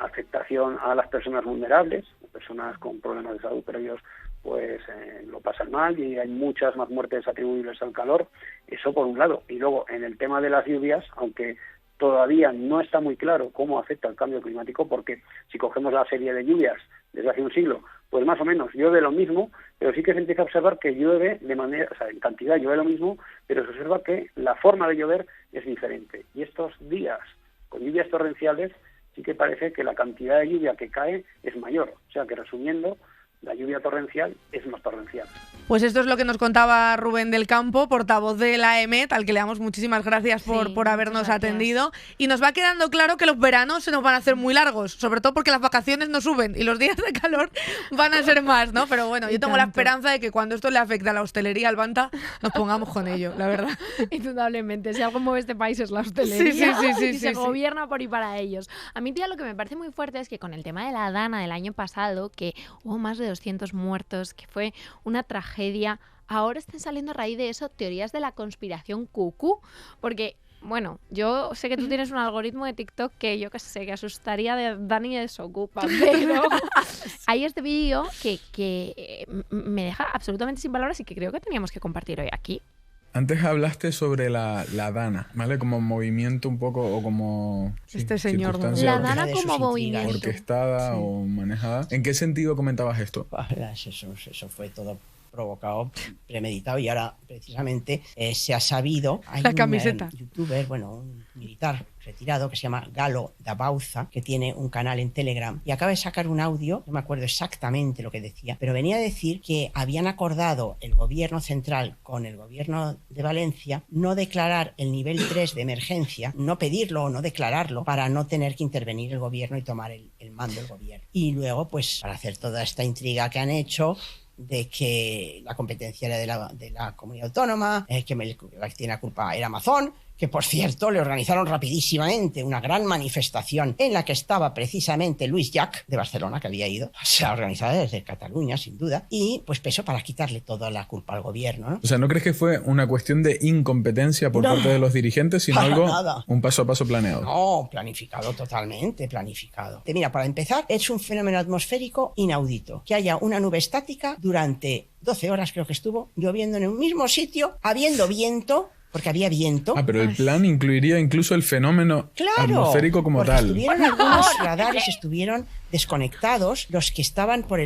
afectación a las personas vulnerables, personas con problemas de salud, pero ellos pues lo pasan mal y hay muchas más muertes atribuibles al calor, eso por un lado. Y luego en el tema de las lluvias, aunque todavía no está muy claro cómo afecta el cambio climático, porque si cogemos la serie de lluvias desde hace un siglo, pues más o menos llueve lo mismo, pero sí que se empieza a observar que llueve de manera, o sea, en cantidad llueve lo mismo, pero se observa que la forma de llover es diferente. Y estos días con lluvias torrenciales sí que parece que la cantidad de lluvia que cae es mayor. O sea que resumiendo, la lluvia torrencial es más torrencial. Pues esto es lo que nos contaba Rubén del Campo, portavoz de la EMET, al que le damos muchísimas gracias por habernos atendido. Y nos va quedando claro que los veranos se nos van a hacer muy largos, sobre todo porque las vacaciones no suben y los días de calor van a ser más, ¿no? Pero bueno, yo tengo la esperanza de que cuando esto le afecte a la hostelería, al Banta, nos pongamos con ello, la verdad. Indudablemente, si algo mueve este país es la hostelería y se gobierna por y para ellos. A mí, tía, lo que me parece muy fuerte es que con el tema de la Dana del año pasado, que hubo más de 200 muertos, que fue una tragedia, ahora están saliendo a raíz de eso teorías de la conspiración cucú, porque bueno, yo sé que tú tienes un algoritmo de TikTok que yo que sé, que asustaría de Dani Desocupa, pero hay este vídeo que me deja absolutamente sin palabras y que creo que teníamos que compartir hoy aquí. Antes hablaste sobre la Dana, ¿vale? Como movimiento un poco o como... Este señor, ¿no? La Dana como movimiento. Orquestada o manejada. ¿En qué sentido comentabas esto? Eso fue todo provocado, premeditado y ahora precisamente se ha sabido. Hay la camiseta. Un youtuber, bueno, un militar retirado que se llama Galo Dabauza, que tiene un canal en Telegram y acaba de sacar un audio, no me acuerdo exactamente lo que decía, pero venía a decir que habían acordado el gobierno central con el gobierno de Valencia no declarar el nivel 3 de emergencia, no pedirlo o no declararlo para no tener que intervenir el gobierno y tomar el mando del gobierno. Y luego, pues, para hacer toda esta intriga que han hecho de que la competencia era de la comunidad autónoma, que la que tiene la culpa era Amazon, que por cierto le organizaron rapidísimamente una gran manifestación en la que estaba precisamente Luis Llach de Barcelona, que había ido, se ha organizado desde Cataluña sin duda, y pues peso para quitarle toda la culpa al gobierno, ¿no? O sea, ¿no crees que fue una cuestión de incompetencia por parte de los dirigentes, sino un paso a paso planeado? No, planificado, totalmente planificado. Mira, para empezar, es un fenómeno atmosférico inaudito, que haya una nube estática durante 12 horas, creo que estuvo, lloviendo en un mismo sitio, habiendo viento, porque había viento. Ah, pero el plan incluiría incluso el fenómeno atmosférico como tal. Estuvieron algunos radares, estuvieron desconectados, los que estaban por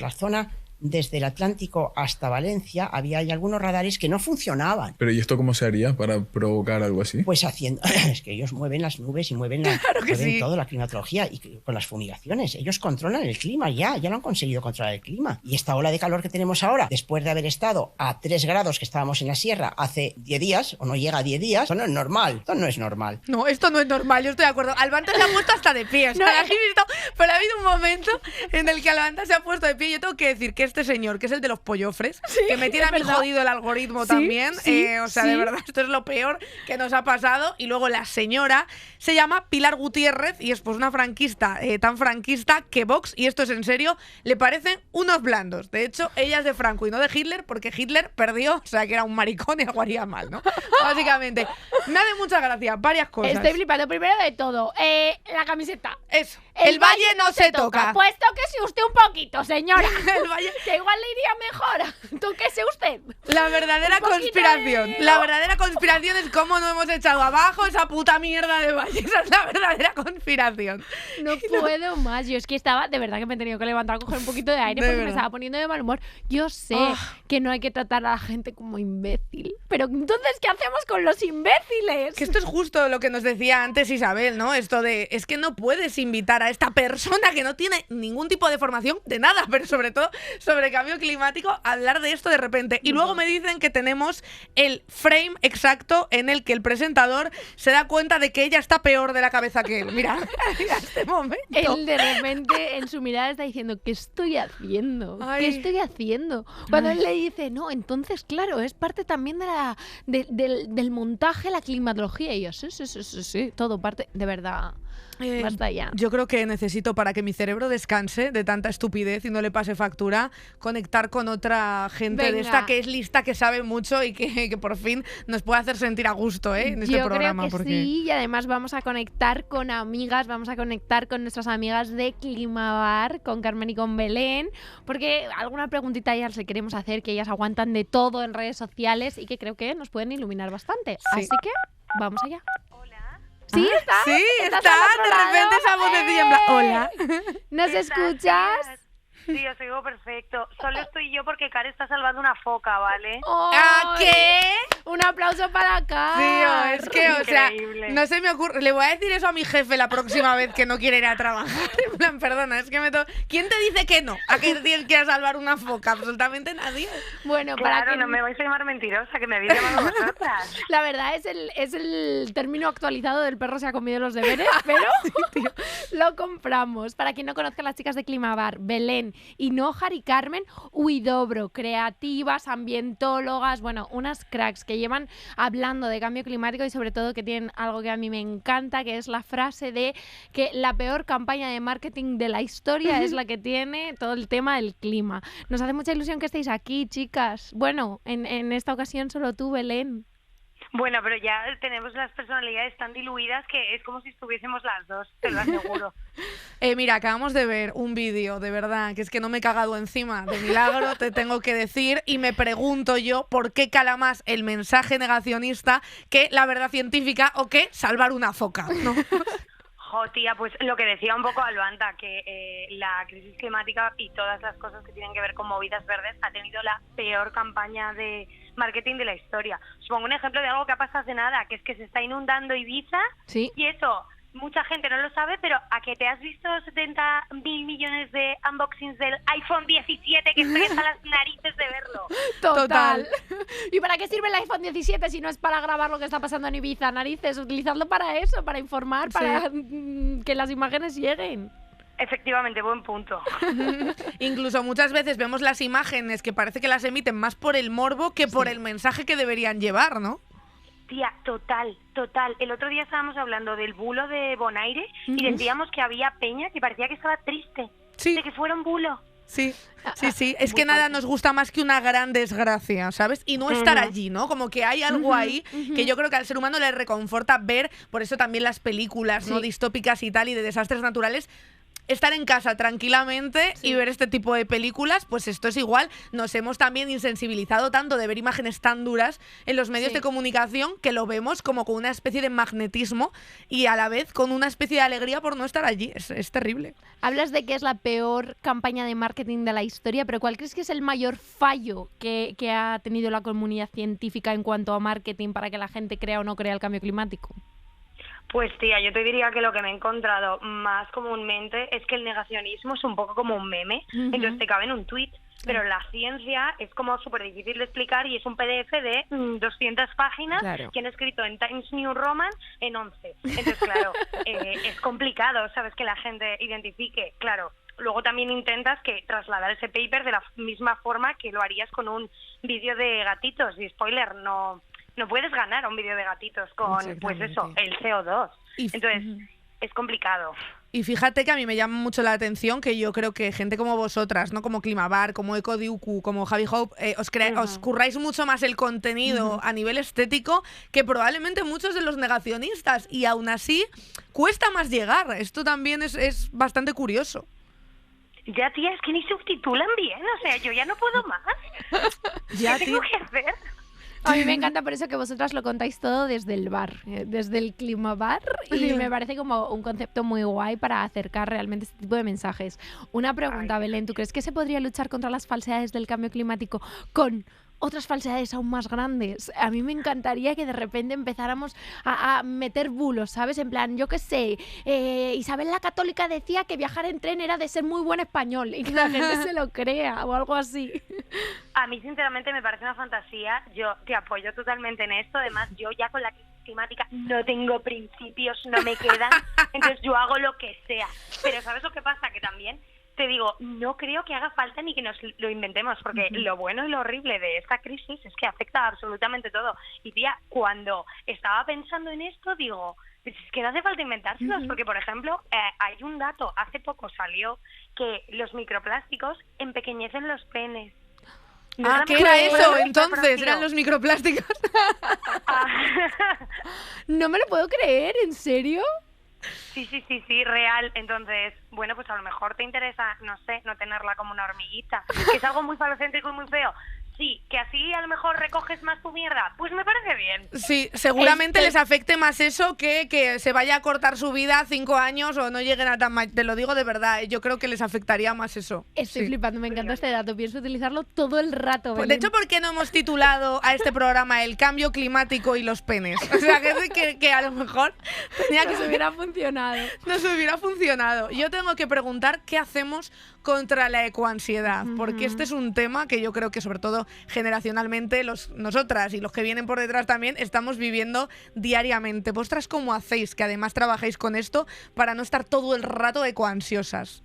la zona desde el Atlántico hasta Valencia, había algunos radares que no funcionaban. Pero ¿y esto cómo se haría para provocar algo así? Pues haciendo... Es que ellos mueven las nubes y mueven toda la climatología y con las fumigaciones. Ellos controlan el clima ya lo han conseguido controlar el clima. Y esta ola de calor que tenemos ahora, después de haber estado a 3 grados que estábamos en la sierra hace 10 días, o no llega a 10 días, esto no es normal. No, esto no es normal, yo estoy de acuerdo. Albanta se ha puesto hasta de pie. O sea, pero ha habido un momento en el que Albanta se ha puesto de pie. Yo tengo que decir que este señor, que es el de los pollofres, que me tiene a mí jodido el algoritmo también, o sea, de verdad, esto es lo peor que nos ha pasado. Y luego la señora se llama Pilar Gutiérrez y es pues una franquista, tan franquista que Vox, y esto es en serio, le parecen unos blandos. De hecho, ella es de Franco y no de Hitler, porque Hitler perdió, o sea, que era un maricón y algo haría mal, ¿no? Básicamente. Me hace mucha gracia, varias cosas. Estoy flipando. Primero de todo, la camiseta. Eso. El valle no se toca. Pues tóquese usted un poquito, señora. El valle... Que igual le iría mejor. Tóquese usted. La verdera conspiración. La verdadera conspiración es cómo no hemos echado abajo esa puta mierda de valle. Esa es la verdadera conspiración. No puedo más. Yo es que estaba, de verdad que me he tenido que levantar a coger un poquito de aire porque me estaba poniendo de mal humor. Yo sé que no hay que tratar a la gente como imbécil. Pero entonces, ¿qué hacemos con los imbéciles? Que esto es justo lo que nos decía antes Isabel, ¿no? Esto de, es que no puedes invitar a esta persona que no tiene ningún tipo de formación de nada, pero sobre todo sobre cambio climático, a hablar de esto de repente. Y luego me dicen que tenemos el frame exacto en el que el presentador se da cuenta de que ella está peor de la cabeza que él. Mira, mira este momento. Él de repente en su mirada está diciendo, ¿qué estoy haciendo? Ay. ¿Qué estoy haciendo? Cuando él le dice, no, entonces claro, es parte también del montaje, la climatología. Y yo, sí, todo parte, de verdad. Basta ya. Yo creo que necesito, para que mi cerebro descanse de tanta estupidez y no le pase factura, conectar con otra gente de esta que es lista, que sabe mucho y que por fin nos puede hacer sentir a gusto en este programa. Yo creo que sí, y además vamos a conectar con amigas, vamos a conectar con nuestras amigas de Climabar, con Carmen y con Belén, porque alguna preguntita ya les queremos hacer, que ellas aguantan de todo en redes sociales y que creo que nos pueden iluminar bastante. Sí. Así que vamos allá. Sí, está. Sí, ¿Estás está. al otro De lado? repente esa vocecilla en plan, hola. ¿Nos escuchas? Sí, os oigo perfecto. Solo estoy yo porque Car está salvando una foca, ¿vale? ¿A qué? Un aplauso para acá. Tío, es que, o sea, Increíble. no se me ocurre. Le voy a decir eso a mi jefe la próxima vez que no quiere ir a trabajar. En plan, perdona, es que ¿quién te dice que no? ¿A que tienes que ir a salvar una foca? Absolutamente nadie. Bueno, Claro, para que no me vais a llamar mentirosa, que me habéis llamado vosotras. la verdad es el término actualizado del perro se ha comido los deberes, pero lo compramos. Para quien no conozca a las chicas de Climabar, Belén, Hinojar y Carmen Huidobro, creativas, ambientólogas, bueno, unas cracks que llevan hablando de cambio climático y sobre todo que tienen algo que a mí me encanta, que es la frase de que la peor campaña de marketing de la historia es la que tiene todo el tema del clima. Nos hace mucha ilusión que estéis aquí, chicas. Bueno, en esta ocasión solo tú, Belén. Bueno, pero ya tenemos las personalidades tan diluidas que es como si estuviésemos las dos, te lo aseguro. Mira, acabamos de ver un vídeo, de verdad, que es que no me he cagado encima, de milagro, te tengo que decir, y me pregunto yo por qué cala más el mensaje negacionista que la verdad científica o que salvar una foca, ¿no? Jo, tía, pues lo que decía un poco Albanta, que la crisis climática y todas las cosas que tienen que ver con movidas verdes ha tenido la peor campaña de marketing de la historia. Os pongo un ejemplo de algo que ha pasado hace nada, que es que se está inundando Ibiza, Sí. y eso mucha gente no lo sabe, pero ¿a que te has visto 70.000 millones de unboxings del iPhone 17 que estoy hasta las narices de verlo? Total. ¿Y para qué sirve el iPhone 17 si no es para grabar lo que está pasando en Ibiza? Narices, utilizadlo para eso, para informar, para que las imágenes lleguen. Efectivamente, buen punto. Incluso muchas veces vemos las imágenes que parece que las emiten más por el morbo que por el mensaje que deberían llevar, ¿no? Tía, total. El otro día estábamos hablando del bulo de Bonaire y decíamos que había peña que parecía que estaba triste de que fuera un bulo. Sí. Es que nada nos gusta más que una gran desgracia, ¿sabes? Y no estar allí, ¿no? Como que hay algo ahí que yo creo que al ser humano le reconforta ver, por eso también las películas, ¿no? Distópicas y tal, y de desastres naturales. Estar en casa tranquilamente y ver este tipo de películas, pues esto es igual. Nos hemos también insensibilizado tanto de ver imágenes tan duras en los medios de comunicación que lo vemos como con una especie de magnetismo y a la vez con una especie de alegría por no estar allí. Es terrible. Hablas de que es la peor campaña de marketing de la historia, pero ¿cuál crees que es el mayor fallo que ha tenido la comunidad científica en cuanto a marketing para que la gente crea o no crea el cambio climático? Pues tía, yo te diría que lo que me he encontrado más comúnmente es que el negacionismo es un poco como un meme, entonces te cabe en un tuit, pero la ciencia es como súper difícil de explicar y es un PDF de 200 páginas que han escrito en Times New Roman en 11. Entonces, claro, es complicado, ¿sabes? Que la gente identifique, claro. Luego también intentas que trasladar ese paper de la misma forma que lo harías con un vídeo de gatitos, y spoiler, no puedes ganar un vídeo de gatitos con, pues eso, el CO2. Entonces, es complicado. Y fíjate que a mí me llama mucho la atención que yo creo que gente como vosotras, ¿no? Como Climabar, como Ecodiuku, como Javi Hope, os curráis mucho más el contenido a nivel estético que probablemente muchos de los negacionistas. Y aún así, cuesta más llegar. Esto también es bastante curioso. Ya, tía, es que ni subtitulan bien. O sea, yo ya no puedo más. Ya, ¿Qué tengo que hacer? A mí me encanta por eso que vosotras lo contáis todo desde el bar, desde el Climabar, y me parece como un concepto muy guay para acercar realmente este tipo de mensajes. Una pregunta, Belén, ¿tú crees que se podría luchar contra las falsedades del cambio climático con otras falsedades aún más grandes? A mí me encantaría que de repente empezáramos a meter bulos, ¿sabes? En plan, yo qué sé, Isabel la Católica decía que viajar en tren era de ser muy buen español y que la gente se lo crea o algo así. A mí, sinceramente, me parece una fantasía. Yo te apoyo totalmente en esto. Además, yo ya con la crisis climática no tengo principios, no me quedan. Entonces, yo hago lo que sea. Pero ¿sabes lo que pasa? Que también te digo, no creo que haga falta ni que nos lo inventemos, porque lo bueno y lo horrible de esta crisis es que afecta absolutamente todo. Y tía, cuando estaba pensando en esto, digo, es que no hace falta inventárselos, porque, por ejemplo, hay un dato, hace poco salió, que los microplásticos empequeñecen los penes. Ah, ¿qué era eso? Entonces, ¿eran los microplásticos? No me lo puedo creer, ¿en serio? Sí, real. Entonces, bueno, pues a lo mejor te interesa, no sé, no tenerla como una hormiguita, que es algo muy falocéntrico y muy feo. Sí, que así a lo mejor recoges más tu mierda. Pues me parece bien. Sí, seguramente les afecte más eso que se vaya a cortar su vida 5 años o no lleguen a tan mal. Te lo digo de verdad, yo creo que les afectaría más eso. Estoy flipando, me encanta este dato. Pienso utilizarlo todo el rato. Pues de hecho, ¿por qué no hemos titulado a este programa El cambio climático y los penes? O sea, que a lo mejor tenía que se hubiera funcionado. No se hubiera funcionado. Yo tengo que preguntar qué hacemos contra la ecoansiedad, porque este es un tema que yo creo que sobre todo generacionalmente nosotras y los que vienen por detrás también estamos viviendo diariamente. ¿Vosotras cómo hacéis, que además trabajáis con esto, para no estar todo el rato ecoansiosas?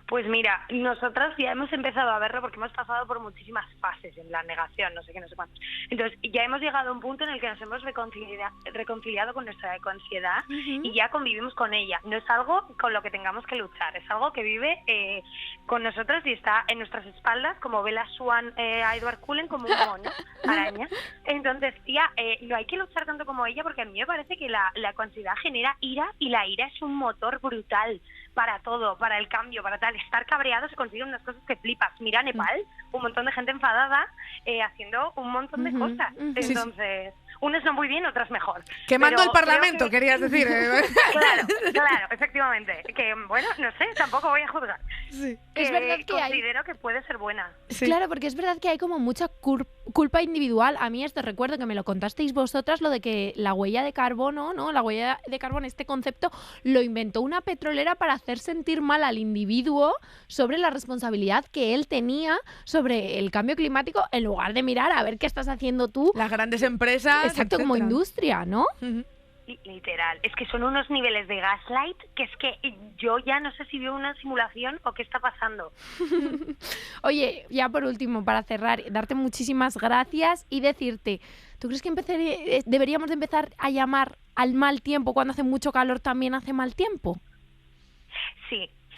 Pues mira, nosotras ya hemos empezado a verlo porque hemos pasado por muchísimas fases en la negación, no sé qué, no sé cuántos. Entonces ya hemos llegado a un punto en el que nos hemos reconciliado con nuestra ecoansiedad y ya convivimos con ella. No es algo con lo que tengamos que luchar, es algo que vive con nosotros y está en nuestras espaldas, como Bella Swan a Edward Cullen, como un mono, araña. Entonces, tía, no hay que luchar tanto como ella, porque a mí me parece que la ecoansiedad genera ira, y la ira es un motor brutal para todo, para el cambio, para tal. Estar cabreado se consiguen unas cosas que flipas. Mira Nepal, un montón de gente enfadada haciendo un montón de cosas. Entonces, unas no muy bien, otras mejor. Quemando el Parlamento, querías decir. Claro, efectivamente. Que, bueno, no sé, tampoco voy a juzgar. Sí. Es verdad que considero que puede ser buena. Sí. Claro, porque es verdad que hay como mucha culpa individual. A mí esto recuerdo que me lo contasteis vosotras, lo de que la huella de carbono, ¿no? La huella de carbono, este concepto, lo inventó una petrolera para hacer sentir mal al individuo sobre la responsabilidad que él tenía sobre el cambio climático, en lugar de mirar a ver qué estás haciendo tú. Las grandes empresas. Exacto, como industria, ¿no? Literal, es que son unos niveles de gaslight que es que yo ya no sé si veo una simulación o qué está pasando. Oye, ya por último, para cerrar, darte muchísimas gracias y decirte, ¿tú crees que deberíamos de empezar a llamar al mal tiempo cuando hace mucho calor también hace mal tiempo?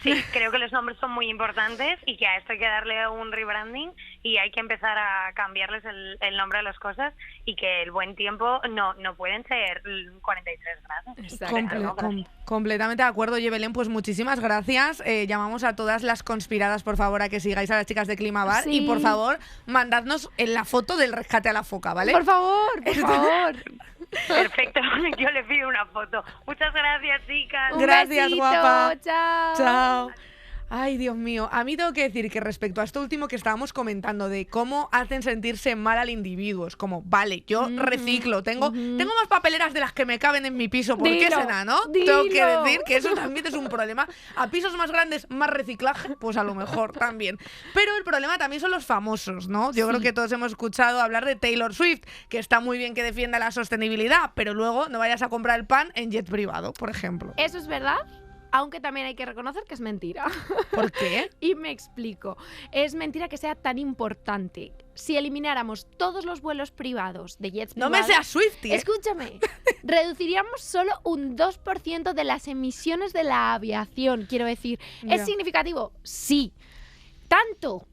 Sí, creo que los nombres son muy importantes y que a esto hay que darle un rebranding y hay que empezar a cambiarles el nombre a las cosas, y que el buen tiempo no pueden ser 43 grados. Completamente de acuerdo. Oye, Belén, pues muchísimas gracias. Llamamos a todas las conspiradas, por favor, a que sigáis a las chicas de Climabar y, por favor, mandadnos en la foto del rescate a la foca, ¿vale? Por favor. Perfecto, yo le pido una foto. Muchas gracias, chicas. Gracias, guapa. Chao. Ay, Dios mío. A mí tengo que decir que respecto a esto último que estábamos comentando de cómo hacen sentirse mal al individuo, es como, vale, yo reciclo, tengo más papeleras de las que me caben en mi piso. ¿Por qué será, no? Tengo que decir que eso también es un problema. A pisos más grandes, más reciclaje, pues a lo mejor también. Pero el problema también son los famosos, ¿no? Yo creo que todos hemos escuchado hablar de Taylor Swift, que está muy bien que defienda la sostenibilidad, pero luego no vayas a comprar el pan en jet privado, por ejemplo. ¿Eso es verdad? aunque también hay que reconocer que es mentira. ¿Por qué? Y me explico. Es mentira que sea tan importante. Si elimináramos todos los vuelos privados de jets No privados... me seas Swiftie, ¿eh? Escúchame. Reduciríamos solo un 2% de las emisiones de la aviación. Quiero decir, Ya. ¿es significativo? Sí. ¿Tanto?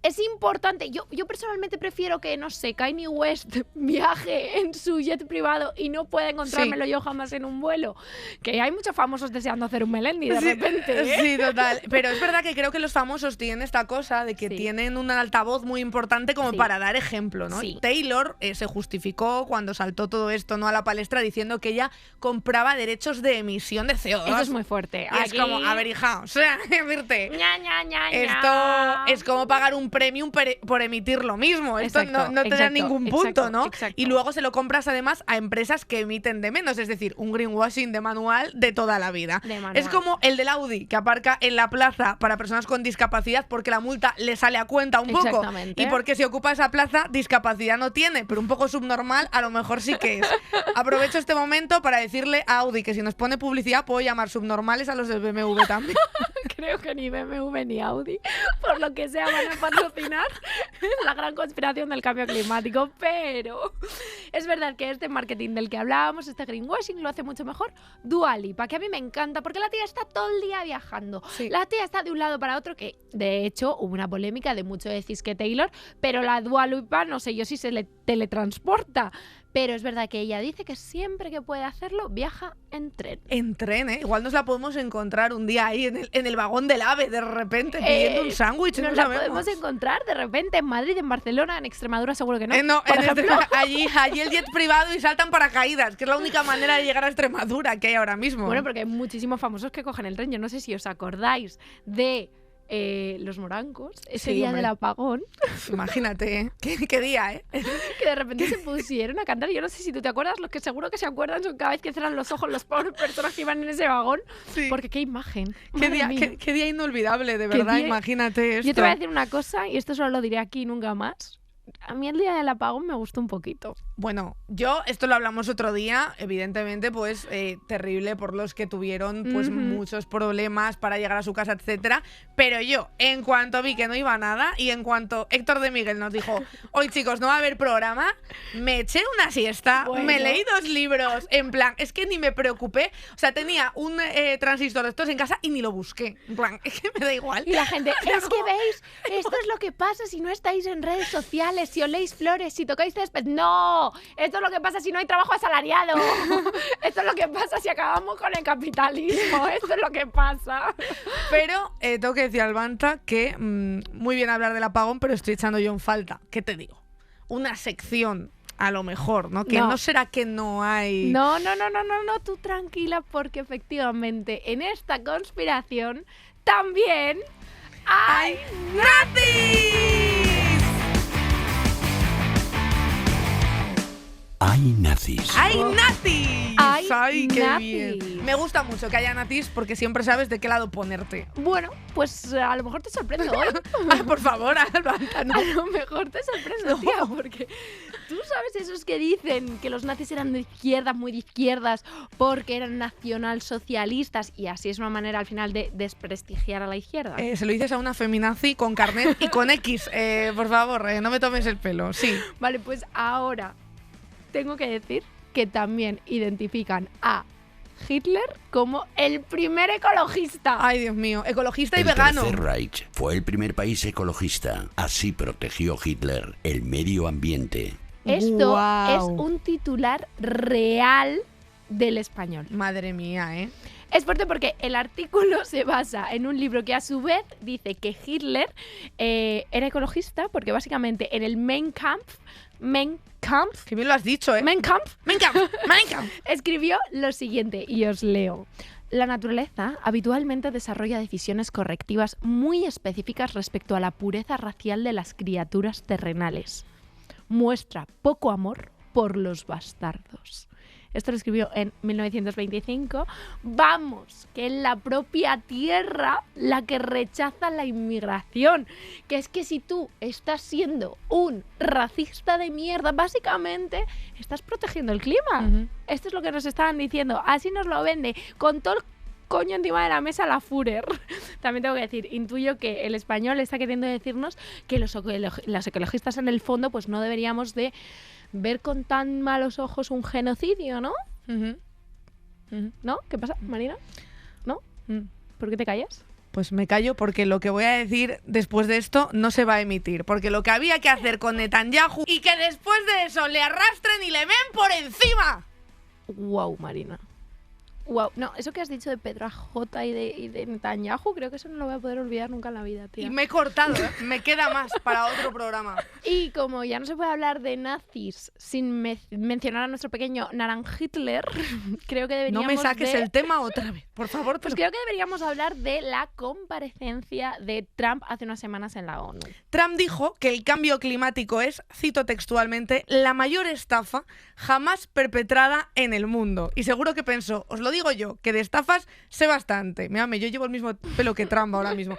Es importante. Yo personalmente prefiero que, no sé, Kanye West viaje en su jet privado y no pueda encontrármelo yo jamás en un vuelo. Que hay muchos famosos deseando hacer un Melendi de repente, ¿eh? Sí, total. Pero es verdad que creo que los famosos tienen esta cosa de que Sí. tienen un altavoz muy importante como Sí. para dar ejemplo, ¿no? Sí. Taylor se justificó cuando saltó todo esto, ¿no?, a la palestra diciendo que ella compraba derechos de emisión de CO2. Eso es muy fuerte. Y es como, a ver, hija, o sea, decirte, Ña, ña, ña, esto ña. es como pagar un premium por emitir lo mismo. Esto Exacto, no te da exacto, ningún exacto, punto, ¿no? exacto. Y luego se lo compras además a empresas que emiten de menos, es decir, un greenwashing de manual de toda la vida. De manual. Es como el del Audi, que aparca en la plaza para personas con discapacidad porque la multa le sale a cuenta un poco. Exactamente. Y porque si ocupa esa plaza, discapacidad no tiene, pero un poco subnormal a lo mejor sí que es. Aprovecho este momento para decirle a Audi que si nos pone publicidad puedo llamar subnormales a los del BMW también. Creo que ni BMW ni Audi, por lo que sea, van a patrocinar la gran conspiración del cambio climático. Pero es verdad que este marketing del que hablábamos, este greenwashing, lo hace mucho mejor Dua Lipa, que a mí me encanta porque la tía está todo el día viajando. Sí. La tía está de un lado para otro, que de hecho hubo una polémica de mucho decís que Taylor, pero la Dua Lipa no sé yo si se le teletransporta. Pero es verdad que ella dice que siempre que puede hacerlo, viaja en tren. En tren, ¿eh? Igual nos la podemos encontrar un día ahí en el vagón del AVE, de repente, pidiendo un sándwich. Nos no la sabemos. podemos encontrar de repente en Madrid, en Barcelona, en Extremadura, seguro que no. No, Por en ejemplo. allí el jet privado y saltan paracaídas, que es la única manera de llegar a Extremadura que hay ahora mismo. Bueno, porque hay muchísimos famosos que cogen el tren. Yo no sé si os acordáis de los morancos, ese Sí, día hombre. del apagón, Imagínate, ¿eh? ¿Qué día, ¿eh? que de repente se pusieron a cantar. Yo no sé si tú te acuerdas, los que seguro que se acuerdan son cada vez que cerran los ojos las pobres personas que iban en ese vagón. Sí. Porque qué imagen. ¿Qué Madre día, mía. qué día inolvidable, de Qué verdad, día- imagínate esto. Yo te voy a decir una cosa, y esto solo lo diré aquí y nunca más. A mí el día del apagón me gustó un poquito. Bueno, esto lo hablamos otro día, evidentemente, pues terrible por los que tuvieron pues Ujú. muchos problemas para llegar a su casa, etcétera. Pero yo, en cuanto vi que no iba nada y en cuanto Héctor de Miguel nos dijo, hoy chicos, no va a haber programa, me eché una siesta, Bueno. me leí 2 libros, en plan, es que ni me preocupé. O sea, tenía un transistor de estos en casa y ni lo busqué. En plan, es que me da igual. Y la gente, es que veis, esto es lo que pasa si no estáis en redes sociales, si oléis flores, si tocáis césped. No, esto es lo que pasa si no hay trabajo asalariado. Esto es lo que pasa si acabamos con el capitalismo. Esto es lo que pasa. Pero tengo que decir al Banta que muy bien hablar del apagón, pero estoy echando yo en falta. ¿Qué te digo? Una sección, a lo mejor, ¿no? Que No. no será que no hay... No, tú tranquila, porque efectivamente en esta conspiración también hay nazis. Hay nazis. ¡Hay nazis! Hay ¡Ay, qué nazis. bien! Me gusta mucho que haya nazis porque siempre sabes de qué lado ponerte. Bueno, pues a lo mejor te sorprendo hoy. Ay, por favor, Albanta, no. A lo mejor te sorprendo, tía, porque tú sabes esos que dicen que los nazis eran de izquierdas, muy de izquierdas, porque eran nacionalsocialistas y así es una manera al final de desprestigiar a la izquierda. Se lo dices a una feminazi con carnet y con X. Por favor, no me tomes el pelo. Sí. Vale, pues ahora tengo que decir que también identifican a Hitler como el primer ecologista. Ay, Dios mío. Ecologista y El vegano. Tercer Reich fue el primer país ecologista. Así protegió Hitler el medio ambiente. Esto Guau. es un titular real del Español. Madre mía, ¿eh? Es fuerte porque el artículo se basa en un libro que a su vez dice que Hitler era ecologista porque básicamente en el Mein Kampf, Que bien lo has dicho, ¿eh? Mein Kampf Mein Kampf. escribió lo siguiente, y os leo. La naturaleza habitualmente desarrolla decisiones correctivas muy específicas respecto a la pureza racial de las criaturas terrenales. Muestra poco amor por los bastardos. Esto lo escribió en 1925. Vamos, que es la propia tierra la que rechaza la inmigración. Que es que si tú estás siendo un racista de mierda, básicamente estás protegiendo el clima. Ujú. Esto es lo que nos estaban diciendo. Así nos lo vende. Con todo el coño encima de la mesa la Führer. También tengo que decir, intuyo que el español está queriendo decirnos que los ecologistas en el fondo pues no deberíamos de ver con tan malos ojos un genocidio, ¿no? ¿No? ¿Qué pasa, Marina? ¿No? ¿Por qué te callas? Pues me callo porque lo que voy a decir después de esto no se va a emitir. Porque lo que había que hacer con Netanyahu y que después de eso le arrastren y le ven por encima. Wow, Marina. Wow. No, eso que has dicho de Pedro AJ y de Netanyahu, creo que eso no lo voy a poder olvidar nunca en la vida, tía. Y me he cortado, ¿eh? Me queda más para otro programa. Y como ya no se puede hablar de nazis sin mencionar a nuestro pequeño Naran Hitler, creo que deberíamos No me saques el tema otra vez, por favor. Pues creo que deberíamos hablar de la comparecencia de Trump hace unas semanas en la ONU. Trump dijo que el cambio climático es, cito textualmente, la mayor estafa jamás perpetrada en el mundo. Y seguro que pensó, os lo digo yo, que de estafas sé bastante. Mírame, yo llevo el mismo pelo que Trump ahora mismo.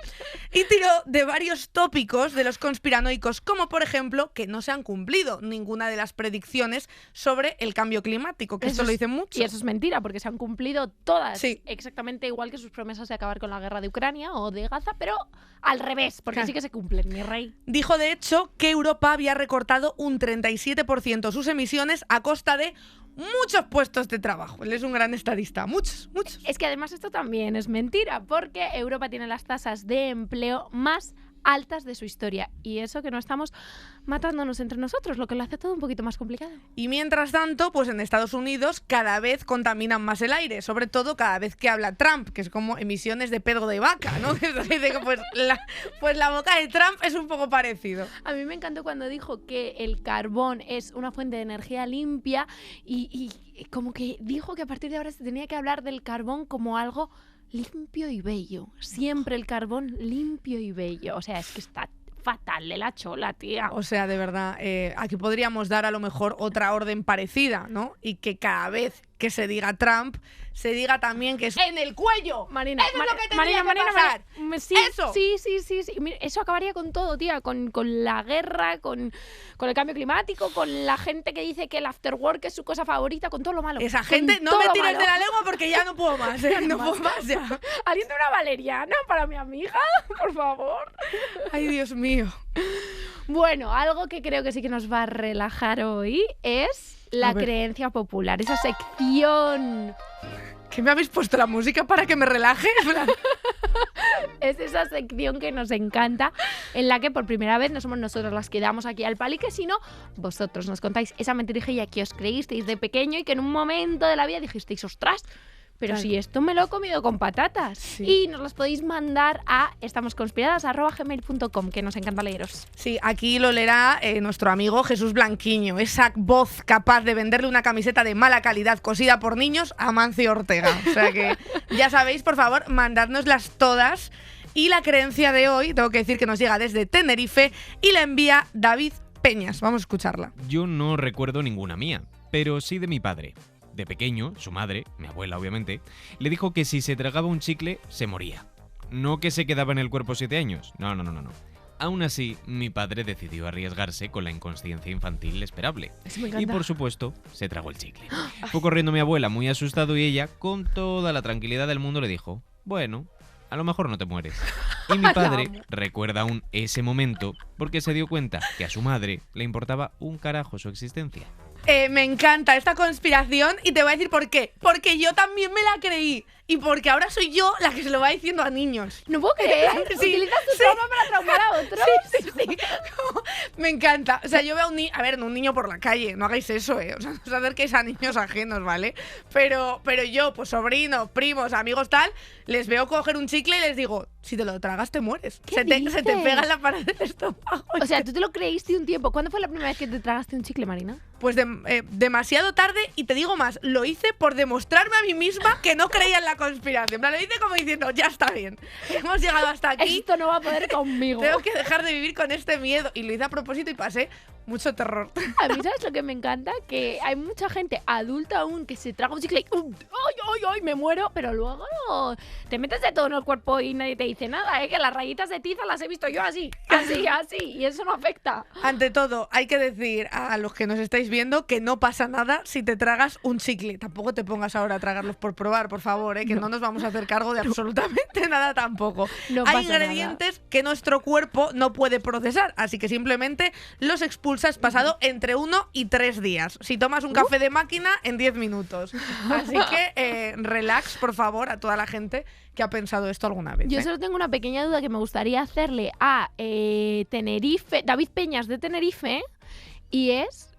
Y tiró de varios tópicos de los conspiranoicos, como por ejemplo que no se han cumplido ninguna de las predicciones sobre el cambio climático, que esto lo dicen mucho. Y eso es mentira, porque se han cumplido todas, sí. Exactamente igual que sus promesas de acabar con la guerra de Ucrania o de Gaza, pero al revés, porque sí que se cumplen, mi rey. Dijo de hecho que Europa había recortado un 37% sus emisiones a costa de muchos puestos de trabajo. Él es un gran estadista. Muchos. Es que además esto también es mentira, porque Europa tiene las tasas de empleo más altas de su historia. Y eso que no estamos matándonos entre nosotros, lo que lo hace todo un poquito más complicado. Y mientras tanto, pues en Estados Unidos cada vez contaminan más el aire, sobre todo cada vez que habla Trump, que es como emisiones de pedo de vaca, ¿no? Pues la boca de Trump es un poco parecido. A mí me encantó cuando dijo que el carbón es una fuente de energía limpia y como que dijo que a partir de ahora se tenía que hablar del carbón como algo limpio y bello. Siempre el carbón limpio y bello. O sea, es que está fatal de la chola, tía. O sea, de verdad, aquí podríamos dar a lo mejor otra orden parecida, ¿no? Y que cada vez que se diga Trump, se diga también que es en el cuello. Marina, eso es lo que tendría que pasar. Sí, eso. Sí. Mira, eso acabaría con todo, tía. Con la guerra, con el cambio climático, con la gente que dice que el after work es su cosa favorita, con todo lo malo. Esa gente, no me tires de la lengua porque ya no puedo más, no puedo más ya. ¿Alguien de una valeriana para mi amiga? Por favor. Ay, Dios mío. Bueno, algo que creo que sí que nos va a relajar hoy es la creencia popular, esa sección. ¿Que me habéis puesto la música para que me relaje? Es esa sección que nos encanta, en la que por primera vez no somos nosotros las que damos aquí al palique, sino vosotros nos contáis esa mentirijilla que os creísteis de pequeño y que en un momento de la vida dijisteis, ostras, pero si esto me lo he comido con patatas. Sí. Y nos las podéis mandar a estamosconspiradas@gmail.com, que nos encanta leeros. Sí, aquí lo leerá nuestro amigo Jesús Blanquiño, esa voz capaz de venderle una camiseta de mala calidad cosida por niños a Mancio Ortega. O sea que ya sabéis, por favor, mandádnoslas todas. Y la creencia de hoy, tengo que decir que nos llega desde Tenerife y la envía David Peñas. Vamos a escucharla. Yo no recuerdo ninguna mía, pero sí de mi padre. De pequeño, su madre, mi abuela obviamente, le dijo que si se tragaba un chicle, se moría. No que se quedaba en el cuerpo 7 años. No. Aún así, mi padre decidió arriesgarse con la inconsciencia infantil esperable. Y por supuesto, se tragó el chicle. Fue corriendo mi abuela muy asustado y ella, con toda la tranquilidad del mundo, le dijo, bueno, a lo mejor no te mueres. Y mi padre recuerda aún ese momento porque se dio cuenta que a su madre le importaba un carajo su existencia. Me encanta esta conspiración y te voy a decir por qué. Porque yo también me la creí. Y porque ahora soy yo la que se lo va diciendo a niños. No puedo creer. Sí, ¿utilizas tu trauma para traumar a otros? Sí. Me encanta. O sea, yo veo a un niño... A ver, un niño por la calle. No hagáis eso, O sea, no os acerquéis a niños ajenos, ¿vale? Pero yo, pues sobrinos, primos, amigos, tal, les veo coger un chicle y les digo, si te lo tragas te mueres. Se te pega en la pared del estómago. O sea, tú te lo creíste un tiempo. ¿Cuándo fue la primera vez que te tragaste un chicle, Marina? Pues demasiado tarde, y te digo más, lo hice por demostrarme a mí misma que no creía en la conspiración. En plan, lo hice como diciendo, ya está bien, hemos llegado hasta aquí. Esto no va a poder conmigo. Tengo que dejar de vivir con este miedo. Y lo hice a propósito y pasé mucho terror. A mí, ¿sabes lo que me encanta? Que hay mucha gente adulta aún que se traga un chicle y ¡ay, me muero! Pero luego no, te metes de todo en el cuerpo y nadie te dice nada, que las rayitas de tiza las he visto yo así, y eso no afecta. Ante todo, hay que decir a los que nos estáis viendo que no pasa nada si te tragas un chicle. Tampoco te pongas ahora a tragarlos por probar, por favor, que no nos vamos a hacer cargo de absolutamente nada tampoco. No hay pasa ingredientes que nuestro cuerpo no puede procesar, así que simplemente los expulsas pasado entre 1 y 3 días. Si tomas un café de máquina, en 10 minutos. Así que relax, por favor, a toda la gente que ha pensado esto alguna vez. Yo solo tengo una pequeña duda que me gustaría hacerle a Tenerife, David Peñas de Tenerife, y es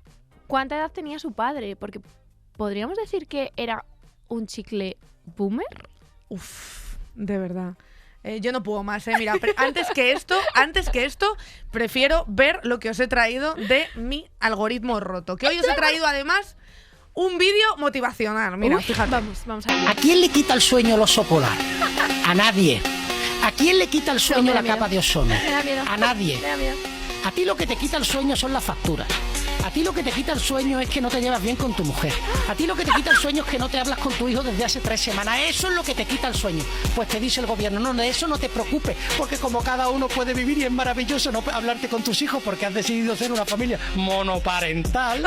¿cuánta edad tenía su padre? Porque podríamos decir que era un chicle boomer. Uf, de verdad. Yo no puedo más, mira, antes que esto, prefiero ver lo que os he traído de mi algoritmo roto. Que hoy os he traído además un vídeo motivacional. Mira, fíjate. Vamos a ver. ¿A quién le quita el sueño el oso polar? A nadie. ¿A quién le quita el sueño la capa de ozono? A nadie. A ti lo que te quita el sueño son las facturas. A ti lo que te quita el sueño es que no te llevas bien con tu mujer. A ti lo que te quita el sueño es que no te hablas con tu hijo desde hace 3 semanas. Eso es lo que te quita el sueño. Pues te dice el gobierno, no, de eso no te preocupes, porque como cada uno puede vivir y es maravilloso no hablarte con tus hijos porque has decidido ser una familia monoparental.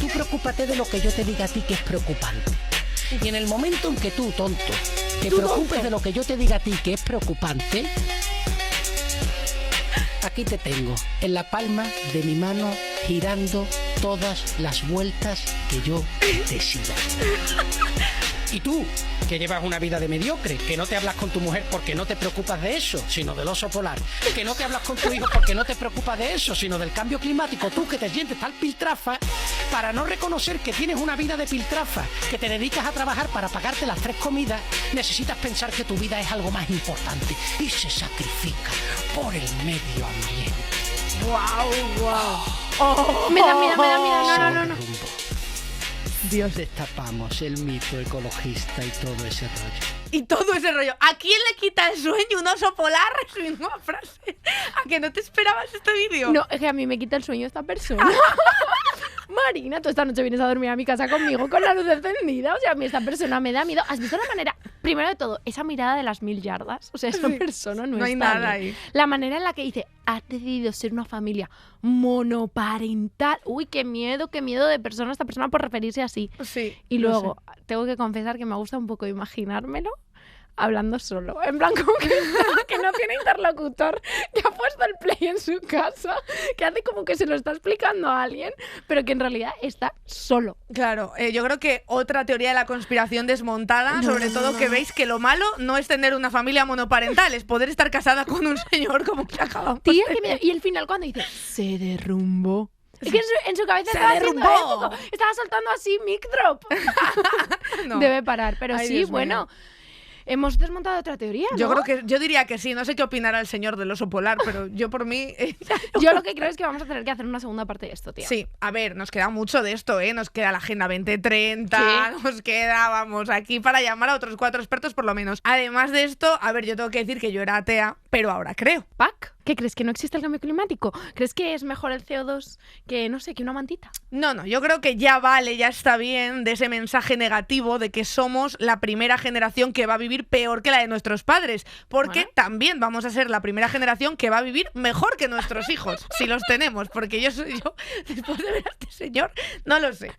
Tú preocúpate de lo que yo te diga a ti que es preocupante. Y en el momento en que tú, tonto, te preocupes de lo que yo te diga a ti que es preocupante, aquí te tengo, en la palma de mi mano, girando todas las vueltas que yo decida. Y tú, que llevas una vida de mediocre, que no te hablas con tu mujer porque no te preocupas de eso, sino del oso polar, que no te hablas con tu hijo porque no te preocupas de eso, sino del cambio climático, tú que te sientes tal piltrafa, para no reconocer que tienes una vida de piltrafa, que te dedicas a trabajar para pagarte las 3 comidas, necesitas pensar que tu vida es algo más importante y se sacrifica por el medio ambiente. ¡Wow! Me da miedo, no. Dios, destapamos el mito ecologista y todo ese rollo. ¿A quién le quita el sueño un oso polar? Es mi misma frase. ¿A que no te esperabas este vídeo? No, es que a mí me quita el sueño esta persona. Marina, tú esta noche vienes a dormir a mi casa conmigo con la luz encendida. O sea, a mí esta persona me da miedo. ¿Has visto la manera? Primero de todo, esa mirada de las 1000 yardas. O sea, esa persona no hay está nada bien. ahí. La manera en la que dice, has decidido ser una familia monoparental. Uy, qué miedo de persona esta persona por referirse así. Sí. Y luego, tengo que confesar que me gusta un poco imaginármelo hablando solo. En plan, como que no tiene interlocutor, que ha puesto el play en su casa, que hace como que se lo está explicando a alguien, pero que en realidad está solo. Claro, yo creo que otra teoría de la conspiración desmontada, sobre todo que veis que lo malo no es tener una familia monoparental, es poder estar casada con un señor como que acabamos. Tía, y el final cuando dice, se derrumbó. Es que en su cabeza estaba haciendo eso, estaba soltando así mic drop. No. Debe parar, pero Ay, sí, Dios bueno. mío. Hemos desmontado otra teoría, ¿no? Yo diría que sí, no sé qué opinará el señor del oso polar, pero yo por mí... Yo lo que creo es que vamos a tener que hacer una segunda parte de esto, tía. Sí, a ver, nos queda mucho de esto, nos queda la Agenda 2030, ¿qué? Nos queda, vamos, aquí para llamar a otros 4 expertos por lo menos. Además de esto, a ver, yo tengo que decir que yo era atea, pero ahora creo. ¿Pac? ¿Qué crees? ¿Que no existe el cambio climático? ¿Crees que es mejor el CO2 que, no sé, que una mantita? No, yo creo que ya vale, ya está bien de ese mensaje negativo de que somos la primera generación que va a vivir peor que la de nuestros padres, porque también vamos a ser la primera generación que va a vivir mejor que nuestros hijos, si los tenemos, porque yo, después de ver a este señor, no lo sé.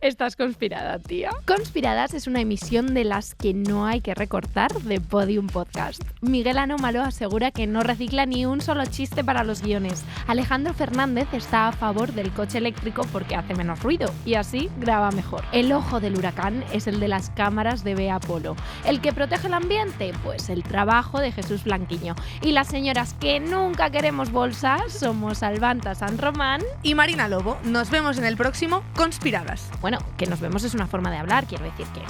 Estás conspirada, tía. Conspiradas es una emisión de las que no hay que recortar de Podium Podcast. Miguel Anómalo asegura que no recicla ni un solo chiste para los guiones. Alejandro Fernández está a favor del coche eléctrico porque hace menos ruido y así graba mejor. El ojo del huracán es el de las cámaras de Bea Polo. El que protege el ambiente, pues el trabajo de Jesús Blanquiño. Y las señoras que nunca queremos bolsas somos Albanta San Román y Marina Lobo. Nos vemos en el próximo Conspiradas. Bueno, que nos vemos es una forma de hablar, quiero decir que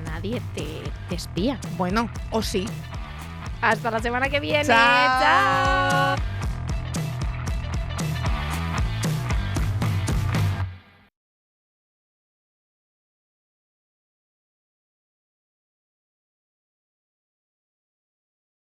nadie te espía. Bueno, o sí. Hasta la semana que viene. ¡Chao!